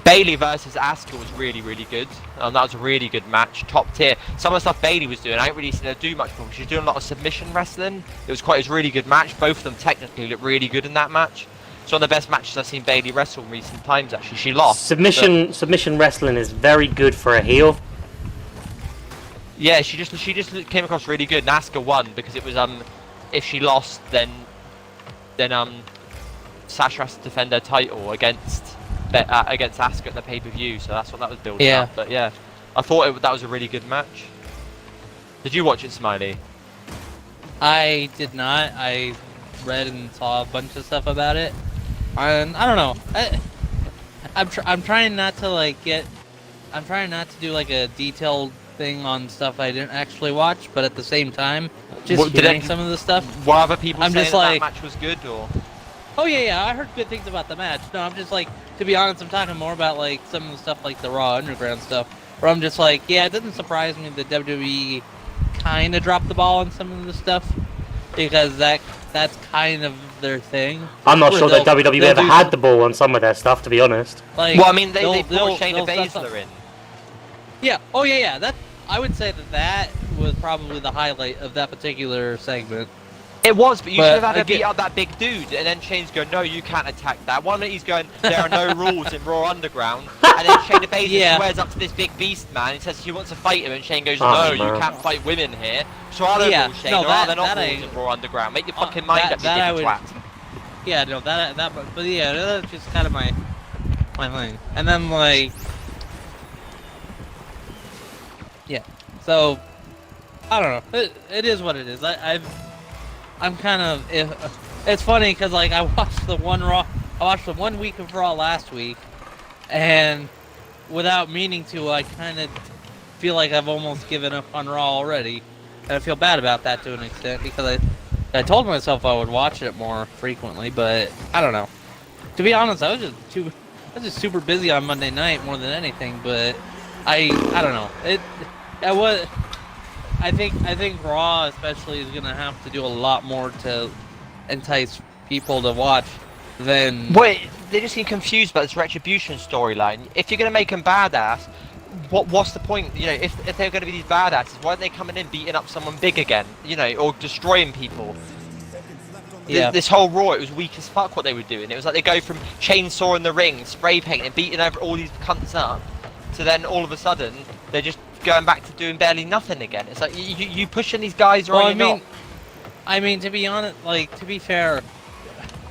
Bayley versus Asuka was really, really good. That was a really good match, top tier. Some of the stuff Bayley was doing, I ain't really seen her do much before. She was doing a lot of submission wrestling. It was a really good match. Both of them technically looked really good in that match. It's one of the best matches I've seen Bayley wrestle in recent times. Actually, she lost. Submission wrestling is very good for a heel. Yeah, she just came across really good. And Asuka won because it was if she lost then Sasha has to defend her title against Asuka at the pay-per-view, so that's what that was building up. But yeah, I thought that was a really good match. Did you watch it, Smiley? I did not. I read and saw a bunch of stuff about it, and I don't know. I'm trying not to I'm trying not to do like a detailed thing on stuff I didn't actually watch, but at the same time, just hearing some of the stuff. Were other people saying just that match was good, or? Oh yeah, I heard good things about the match. No, I'm just like, to be honest, I'm talking more about like some of the stuff like the Raw Underground stuff, where I'm just like, yeah, it doesn't surprise me that WWE kind of dropped the ball on some of the stuff, because that's kind of their thing. I'm not sure that WWE ever had the ball on some of their stuff, to be honest. Like, well, I mean, they brought Shayna Baszler in. Yeah. Oh yeah. That I would say that was probably the highlight of that particular segment. It was, but you should have had her beat up that big dude, and then Shane's going, no, you can't attack that. One minute he's going, there are no rules in Raw Underground, and then Shayna Baszler swears up to this big beast man and says he wants to fight him, and Shane goes, no, you can't fight women here. So are there rules, Shane, or are there not rules in Raw Underground? Make your fucking mind up, you twat. Yeah, no, but yeah, that's just kind of my thing. And then, like, yeah, so, I don't know, it is what it is. I'm kind of, it's funny because like I watched the one week of Raw last week, and without meaning to, I kind of feel like I've almost given up on Raw already, and I feel bad about that to an extent because I told myself I would watch it more frequently, but I don't know. To be honest, I was just super busy on Monday night more than anything, but I don't know. I think Raw especially is gonna have to do a lot more to entice people to watch, then Wait, they just get confused about this retribution storyline. If you're gonna make them badass, what's the point? You know, if they're gonna be these badasses, why aren't they coming in beating up someone big again? You know, or destroying people? yeah, This whole Raw, it was weak as fuck what they were doing. It was like they go from chainsaw in the ring, spray painting, beating over all these cunts up, to then all of a sudden they're just going back to doing barely nothing again. It's like you pushing these guys, or well, are you not? I mean, to be honest, like, to be fair,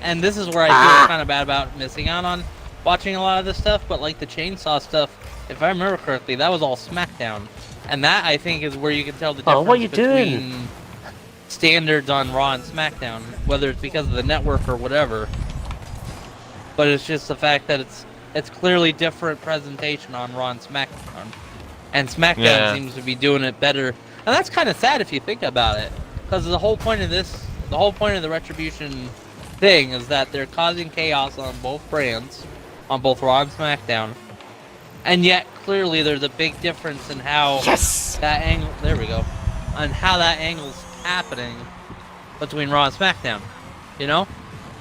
and this is where I feel kind of bad about missing out on watching a lot of this stuff, but like the chainsaw stuff, if I remember correctly, that was all SmackDown. And that, I think, is where you can tell the difference what are you between doing? standards on Raw and SmackDown, whether it's because of the network or whatever. But it's just the fact that it's clearly different presentation on Raw and SmackDown. And SmackDown seems to be doing it better. And that's kind of sad if you think about it. Because the whole point of the Retribution thing is that they're causing chaos on both brands, on both Raw and SmackDown. And yet, clearly, there's a big difference in how that angle... There we go. On how that angle's happening between Raw and SmackDown. You know?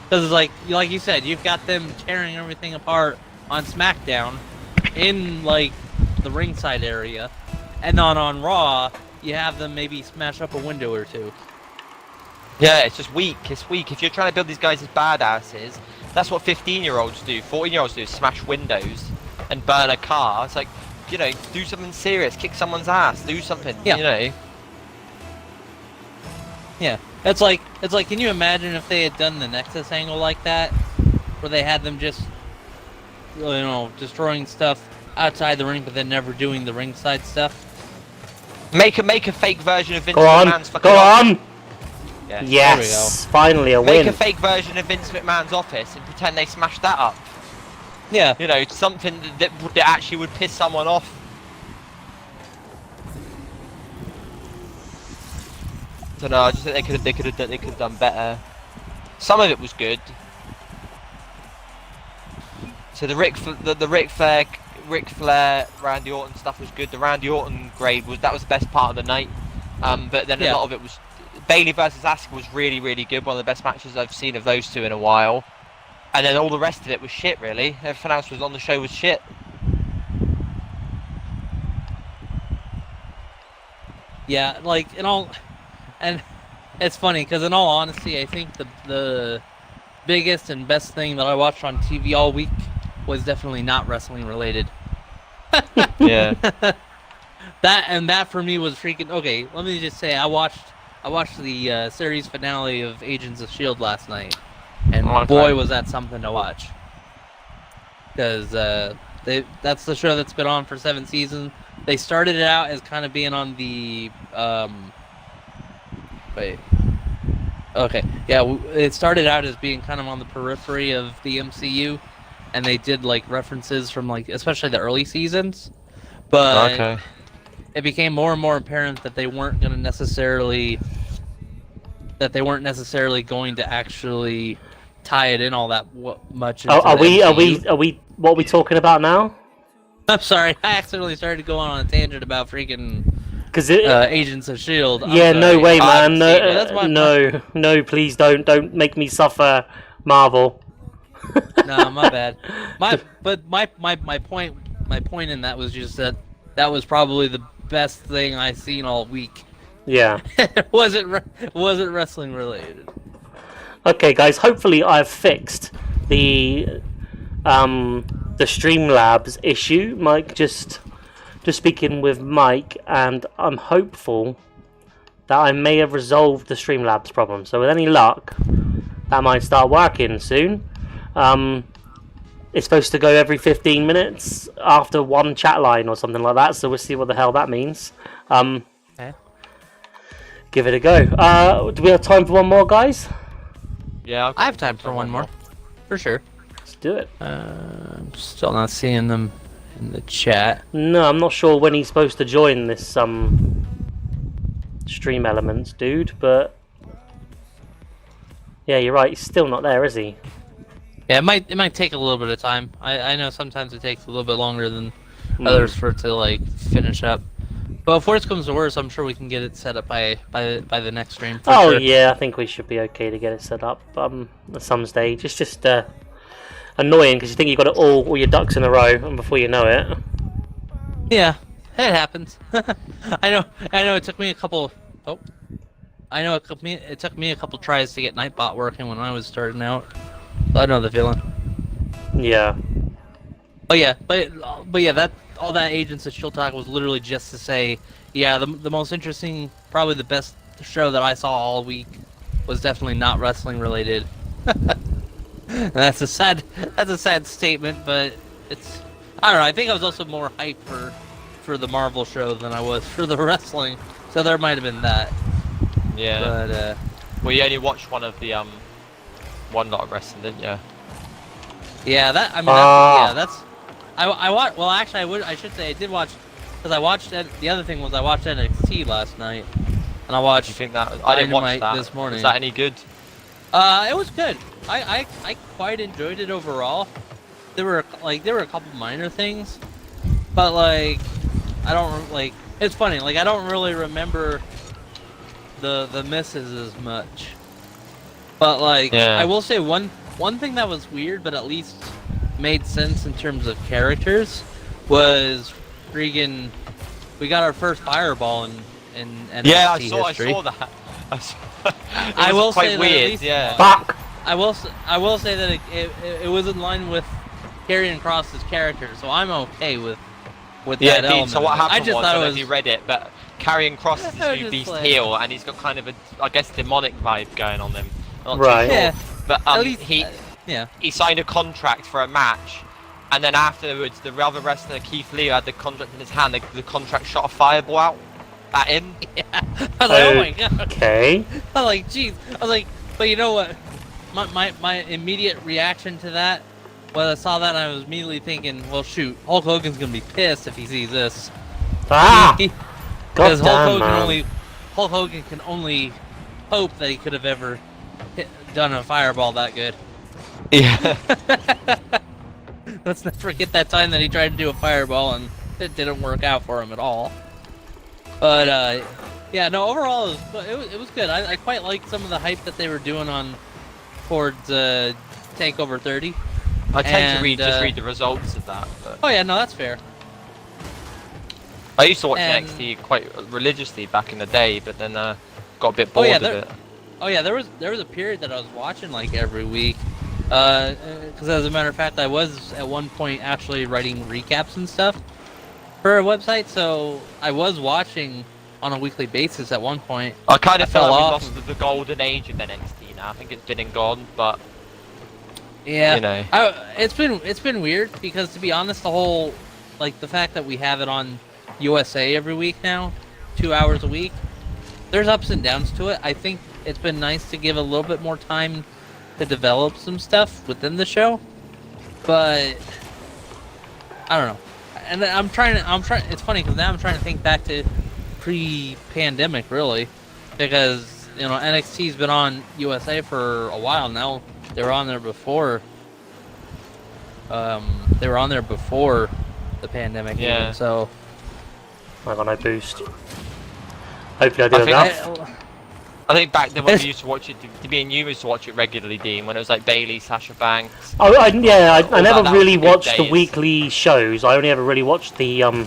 Because, like you said, you've got them tearing everything apart on SmackDown in, like, the ringside area. And then on Raw, you have them maybe smash up a window or two. Yeah, it's just weak. It's weak. If you're trying to build these guys as badasses, that's what 15-year-olds do. 14-year-olds do: smash windows and burn a car. It's like, you know, do something serious. Kick someone's ass. Do something. Yeah. You know. Yeah. It's like, can you imagine if they had done the Nexus angle like that, where they had them just, you know, destroying stuff outside the ring, but then never doing the ringside stuff? Make a fake version of Vince Go on, McMahon's fucking go office. on. Yeah. Yes, finally a Make win. a fake version of Vince McMahon's office and pretend they smashed that up. Yeah. You know, something that actually would piss someone off. I don't know. I just think they could have done better. Some of it was good. So the Ric Flair, Randy Orton stuff was good. The Randy Orton grade was the best part of the night. But then a lot of it was Bayley versus Asuka was really, really good. One of the best matches I've seen of those two in a while. And then all the rest of it was shit, really. Everything else was on the show was shit. Yeah, like, and it's funny, because in all honesty, I think the biggest and best thing that I watched on TV all week was definitely not wrestling related. Yeah. That for me was freaking... Okay, let me just say, I watched the series finale of Agents of S.H.I.E.L.D. last night. And boy, was that something to watch. Because that's the show that's been on for 7 seasons. They started it out as kind of being on the... Wait. Okay, yeah, it started out as being kind of on the periphery of the MCU. And they did, like, references from, like, especially the early seasons. But it became more and more apparent that they weren't going to necessarily... That they weren't necessarily going to actually tie it in all that much. Are we? What are we talking about now? I'm sorry, I accidentally started going on a tangent about freaking Agents of S.H.I.E.L.D. Yeah, no way, man. No, please don't make me suffer, Marvel. No, my bad. My point in that was just that was probably the best thing I've seen all week. Yeah. It wasn't wrestling related. Okay, guys. Hopefully, I've fixed the Streamlabs issue. Mike, just speaking with Mike, and I'm hopeful that I may have resolved the Streamlabs problem. So with any luck, that might start working soon. It's supposed to go every 15 minutes after one chat line or something like that. So we'll see what the hell that means. Okay. Give it a go. Do we have time for one more, guys? Yeah, I have time for one more. For sure. Let's do it. I'm still not seeing them in the chat. No, I'm not sure when he's supposed to join this Stream Elements dude, but yeah, you're right. He's still not there, is he? Yeah, it might take a little bit of time. I know sometimes it takes a little bit longer than others for it to like finish up. But if worse comes to worse, I'm sure we can get it set up by the next stream. Oh sure. yeah, I think we should be okay to get it set up at some stage. It's just annoying because you think you've got all your ducks in a row, and before you know it. Yeah, it happens. I know. It took me a couple. Oh, I know it took me a couple tries to get Nightbot working when I was starting out. So I know the feeling. Yeah. Oh yeah, but yeah, that all that Agents of Shield talk was literally just to say, yeah, the most interesting, probably the best show that I saw all week was definitely not wrestling related. That's a sad statement, but it's, I don't know. I think I was also more hyped for the Marvel show than I was for the wrestling, so there might have been that. Yeah. But well, you only watched one of the one lot of wrestling, didn't you? yeah, that I mean, that's I watched. Well, actually, I should say I did watch, because I watched the other thing was I watched NXT last night, and I watched. You think that? I didn't watch Dynamite that. this morning. Is that any good? It was good. I quite enjoyed it overall. There were a couple minor things, but like I don't like. It's funny. Like I don't really remember the misses as much. But like Yeah. I will say one thing that was weird, but at least made sense in terms of characters, was freaking. We got our first fireball in NXT Yeah, history. I saw that. I will quite say weird. that at least, Yeah. Fuck. I will say that it was in line with Karrion Kross's character, so I'm okay with Yeah, that element. so what happened I just was, thought I it don't know was if you read it, but Karrion Kross is I this was new just beast like- heel, and he's got kind of a, I guess, demonic vibe going on him. Not too Right. sure. Yeah. But At least he signed a contract for a match, and then afterwards, the other wrestler, Keith Lee, had the contract in his hand. The contract shot a fireball out at him. Yeah. I was like, oh my god. Okay. I was like, jeez. I was like, but you know what? My immediate reaction to that, when I saw that, I was immediately thinking, well, shoot, Hulk Hogan's gonna be pissed if he sees this. Ah. Because God damn, man. Hulk Hogan can only hope that he could have ever done a fireball that good. Yeah. Let's not forget that time that he tried to do a fireball and it didn't work out for him at all. But yeah, no, overall it was good. I quite liked some of the hype that they were doing towards Takeover 30. I tend to And, just read the results of that. But Oh yeah, no, that's fair. I used to watch and- NXT quite religiously back in the day, but then got a bit Oh, bored yeah, of it. Oh yeah, there was a period that I was watching like every week. Because as a matter of fact, I was at one point actually writing recaps and stuff for a website, so I was watching on a weekly basis at one point. I kind of feel fell like we off. lost the golden age of NXT now. I think it's been and gone, but Yeah, you know. it's been weird because, to be honest, the whole the fact that we have it on USA every week now, 2 hours a week. There's ups and downs to it. I think it's been nice to give a little bit more time to develop some stuff within the show, but I don't know. And I'm trying. It's funny because now I'm trying to think back to pre-pandemic, really, because NXT's been on USA for a while now. They were on there before. They were on there before the pandemic. Yeah. Even, so I got no boost. Hopefully I do enough. I think back then when we used to watch it, me and you used to watch it regularly, Dean, when it was like Bailey, Sasha Banks. I All never that really was good watched the days. weekly shows. I only ever really watched the Takeovers.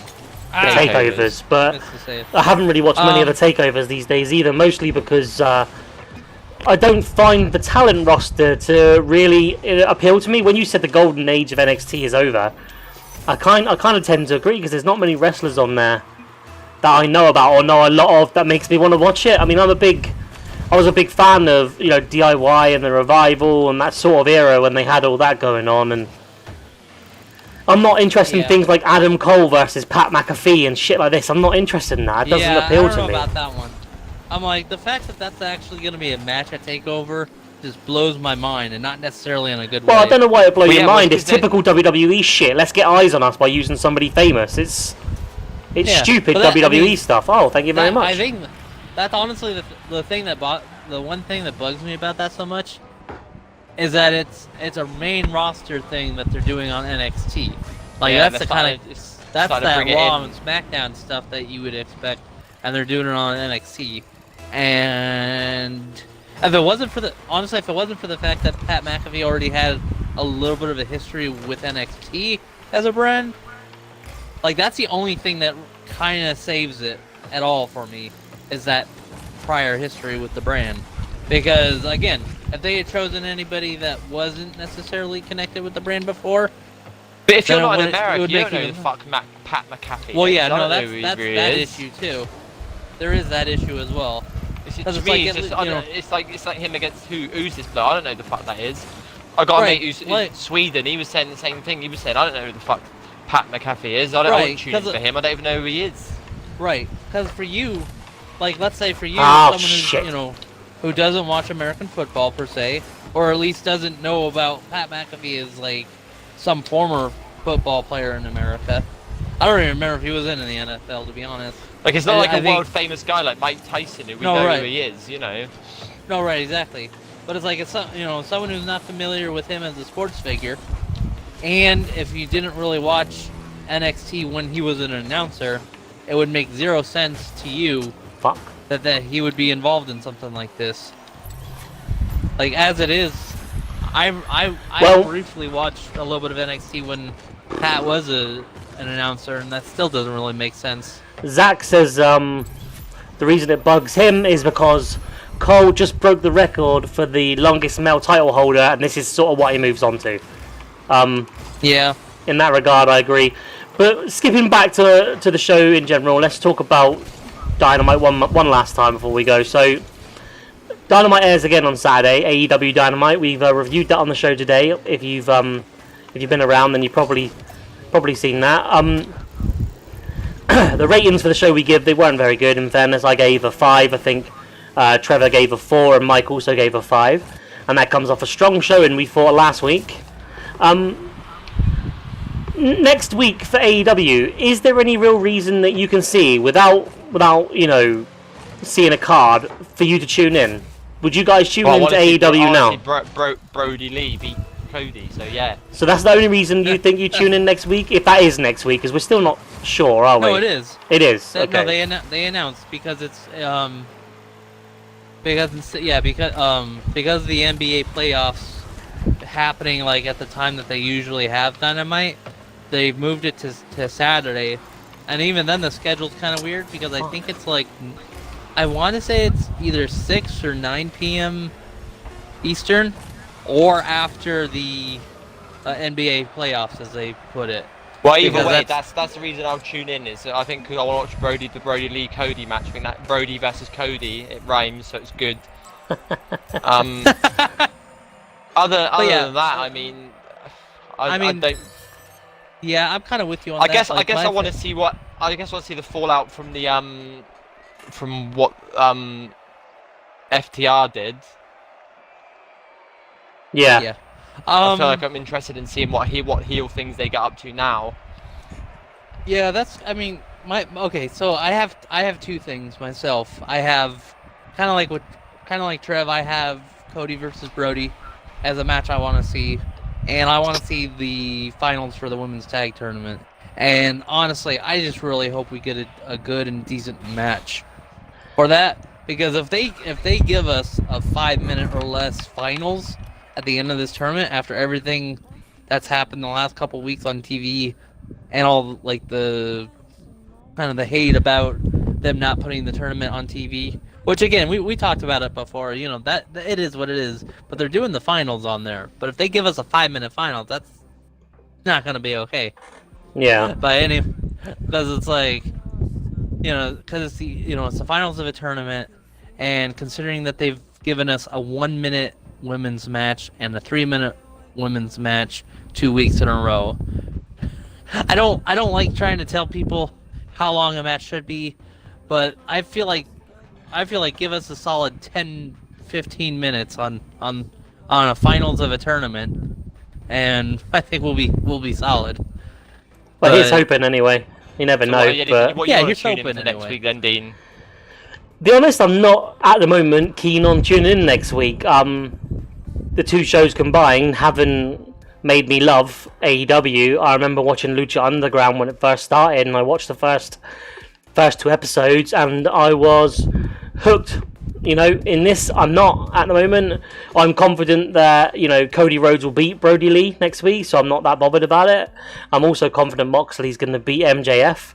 takeovers, but That's to say it. I haven't really watched many of the takeovers these days either. Mostly because I don't find the talent roster to really appeal to me. When you said the golden age of NXT is over, I kind of tend to agree because there's not many wrestlers on there that I know about or know a lot of that makes me want to watch it. I mean, I was a big fan of DIY and the Revival and that sort of era when they had all that going on, and I'm not interested in Yeah. things like Adam Cole versus Pat McAfee and shit like this. I'm not interested in that. It doesn't yeah, appeal I don't to know me. about that one. I'm like, the fact that that's actually going to be a match at TakeOver just blows my mind, and not necessarily in a good Well, way. I don't know why it blows Well, your yeah, well, mind. It's because typical WWE shit. Let's get eyes on us by using somebody famous. It's Yeah, stupid but that- I WWE mean, stuff. Oh, thank you very much. I think that's honestly the thing that the one thing that bugs me about that so much is that it's a main roster thing that they're doing on NXT. Like Yeah, that's the fine. kind of That's starting to that bring it Raw in. and SmackDown stuff that you would expect, and they're doing it on NXT. And if it wasn't for the fact that Pat McAfee already had a little bit of a history with NXT as a brand, like that's the only thing that kind of saves it at all for me, is that prior history with the brand. Because again, if they had chosen anybody that wasn't necessarily connected with the brand before, But if you're then not in it America, would you make don't know even- the fuck Pat McAfee. well, yeah, is. I no, don't know that's who he that really is. issue too. There is that issue as well. It's, Because to it's me, like, it's, just, you I know- don't, it's like him against who's this bloke. I don't know who the fuck that is. I got a Right, mate who's like- Sweden. He was saying the same thing. He was saying, I don't know who the fuck Pat McAfee is. I Right, wouldn't tune in 'cause for him. I don't even know who he is. Right, because for you, like let's say for you, Oh, someone who's shit. who doesn't watch American football per se, or at least doesn't know about Pat McAfee as like some former football player in America. I don't even remember if he was in the NFL, to be honest. Like it's not I- like I a think- world famous guy like Mike Tyson who we No, know right. who he is. You know. No, right, exactly. But it's like someone who's not familiar with him as a sports figure, and if you didn't really watch NXT when he was an announcer, it would make zero sense to you Fuck. that he would be involved in something like this. Like as it is, I Well- briefly watched a little bit of NXT when Pat was an announcer, and that still doesn't really make sense. Zach says the reason it bugs him is because Cole just broke the record for the longest male title holder, and this is sort of what he moves on to. Yeah. In that regard, I agree. But skipping back to the show in general, let's talk about Dynamite one last time before we go. So, Dynamite airs again on Saturday. AEW Dynamite. We've reviewed that on the show today. If you've been around, then you've probably seen that. The ratings for the show they weren't very good. In fairness, I gave a 5. I think Trevor gave a 4, and Mike also gave a 5. And that comes off a strong showing we fought last week. Next week for AEW, is there any real reason that you can see without seeing a card for you to tune in? Would you guys tune into AEW now? Brody Lee beat Cody, so yeah. So that's the only reason you think you tune in next week, if that is next week, because we're still not sure, are we? No, it is. It is. No, Okay. they announced because it's because the NBA playoffs happening like at the time that they usually have Dynamite, they moved it to Saturday, and even then the schedule's kind of weird because I think it's like I want to say it's either 6 or 9 p.m. Eastern, or after the NBA playoffs, as they put it. Well, either Because way, that's- that's the reason I'll tune in. Is I think I want to watch the Brody Lee Cody match. I think that Brody versus Cody, it rhymes, so it's good. Other yeah. than that, I mean, I mean, don't. Yeah, I'm kind of with you on I that. guess like, I my want to see what I want to see the fallout from the from what FTR did. Yeah. Yeah. I feel like I'm interested in seeing what heel things they get up to now. Yeah, that's. I mean, okay. So I have two things myself. I have kind of like Trev. I have Cody versus Brody as a match I want to see, and I want to see the finals for the women's tag tournament. And honestly, I just really hope we get a good and decent match for that, because if they give us a 5-minute or less finals at the end of this tournament after everything that's happened the last couple weeks on TV and all like the kind of the hate about them not putting the tournament on TV, which again we talked about it before, you know, that it is what it is, but they're doing the finals on there. But if they give us a 5-minute finals, that's not gonna be okay. Yeah. Because it's like, you know, because it's it's the finals of a tournament, and considering that they've given us a 1-minute women's match and a 3-minute women's match 2 weeks in a row, I don't like trying to tell people how long a match should be, but I feel like give us a solid 10-15 minutes on a finals of a tournament, and I think we'll be solid. Well, here's hoping anyway. You never know. But Yeah, you here's tune in hoping for next anyway. week, then, Dean. be honest, I'm not at the moment keen on tuning in next week. The two shows combined haven't made me love AEW. I remember watching Lucha Underground when it first started, and I watched the first 2 episodes, and I was hooked. In this, I'm not at the moment. I'm confident that Cody Rhodes will beat Brody Lee next week, so I'm not that bothered about it. I'm also confident Moxley's going to beat MJF.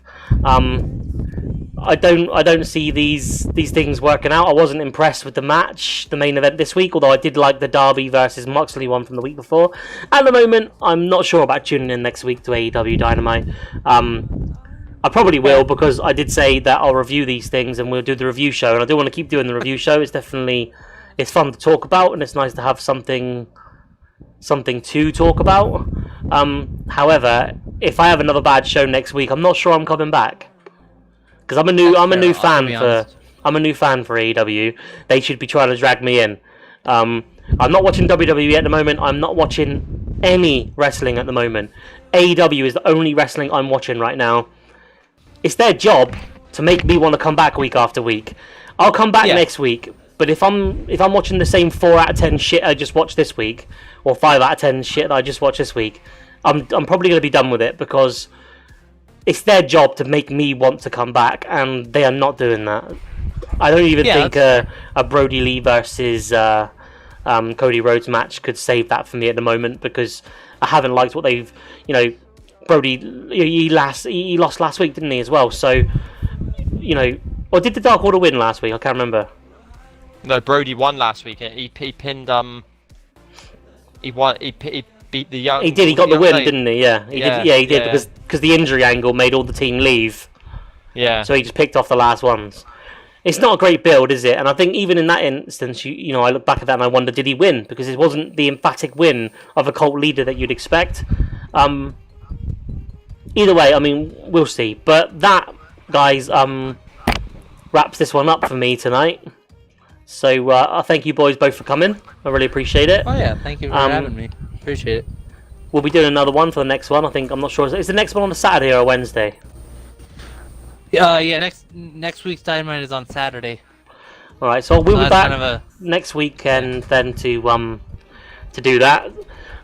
I don't see these things working out. I wasn't impressed with the main event this week, although I did like the Darby versus Moxley one from the week before. At the moment, I'm not sure about tuning in next week to AEW Dynamite. I probably will, because I did say that I'll review these things and we'll do the review show, and I do want to keep doing the review show. It's fun to talk about, and it's nice to have something to talk about. However, if I have another bad show next week, I'm not sure I'm coming back, because I'm a new fan for AEW. They should be trying to drag me in. I'm not watching WWE at the moment. I'm not watching any wrestling at the moment. AEW is the only wrestling I'm watching right now. It's their job to make me want to come back week after week. I'll come back next week, but if I'm watching the same 4 out of 10 shit I just watched this week, or 5 out of 10 shit that I just watched this week, I'm probably going to be done with it, because it's their job to make me want to come back, and they are not doing that. I don't even think a Brody Lee versus Cody Rhodes match could save that for me at the moment, because I haven't liked what they've, Brody, he lost last week, didn't he, as well? So, or did the Dark Order win last week? I can't remember. No, Brody won last week. He pinned he won. He beat the young. He did. He got the win, didn't he? Yeah, he did. Yeah. Because the injury angle made all the team leave. Yeah. So he just picked off the last ones. It's not a great build, is it? And I think even in that instance, I look back at that and I wonder, did he win? Because it wasn't the emphatic win of a cult leader that you'd expect. Either way, I mean, we'll see. But that, guys, wraps this one up for me tonight. So I thank you boys both for coming. I really appreciate it. Oh yeah, thank you for having me. Appreciate it. We'll be doing another one for the next one. I'm not sure. Is the next one on a Saturday or a Wednesday? Yeah. Next week's Dynamite is on Saturday. All right, so we'll be back next weekend then to do that.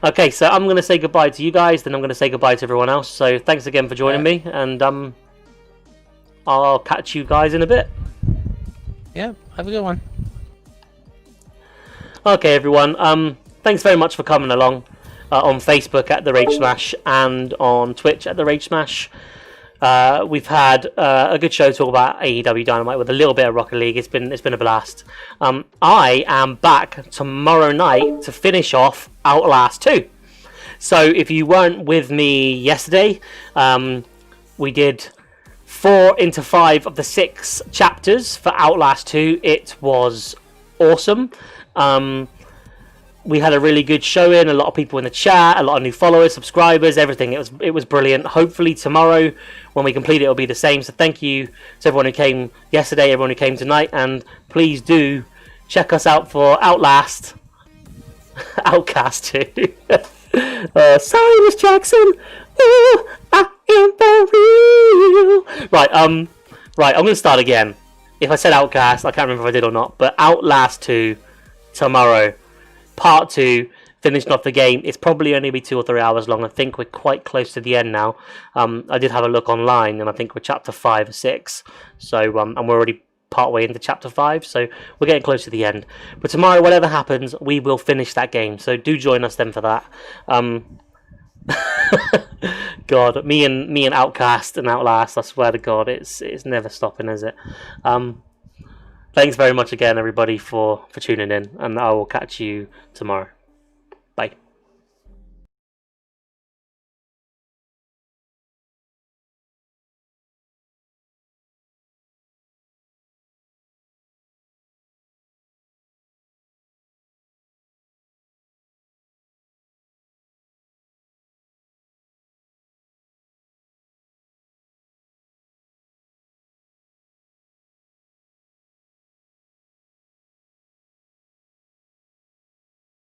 Okay, so I'm going to say goodbye to you guys, then I'm going to say goodbye to everyone else. So thanks again for joining me, and I'll catch you guys in a bit. Yeah, have a good one. Okay, everyone. Thanks very much for coming along on Facebook at the RAGEsmash and on Twitch at the RAGEsmash. We've had a good show to talk about AEW Dynamite with a little bit of Rocket League. It's been a blast. I am back tomorrow night to finish off Outlast 2. So if you weren't with me yesterday, we did 4 into 5 of the 6 chapters for Outlast 2. It was awesome. We had a really good showing, a lot of people in the chat, a lot of new followers, subscribers, everything. It was brilliant. Hopefully tomorrow, when we complete it, it'll be the same. So thank you to everyone who came yesterday, everyone who came tonight, and please do check us out for Outcast 2. Sorry, Miss Jackson. Ooh, I am for real. Right, I'm going to start again. If I said Outcast, I can't remember if I did or not, but Outlast 2 tomorrow. Part 2, finishing off the game. It's probably only be 2 or 3 hours long. I think we're quite close to the end now. I did have a look online, and I think we're chapter 5 or 6. So, and we're already part way into chapter 5, so we're getting close to the end. But tomorrow, whatever happens, we will finish that game. So do join us then for that. God, me and Outcast and Outlast, I swear to God, it's never stopping, is it? Thanks very much again, everybody, for tuning in, and I will catch you tomorrow.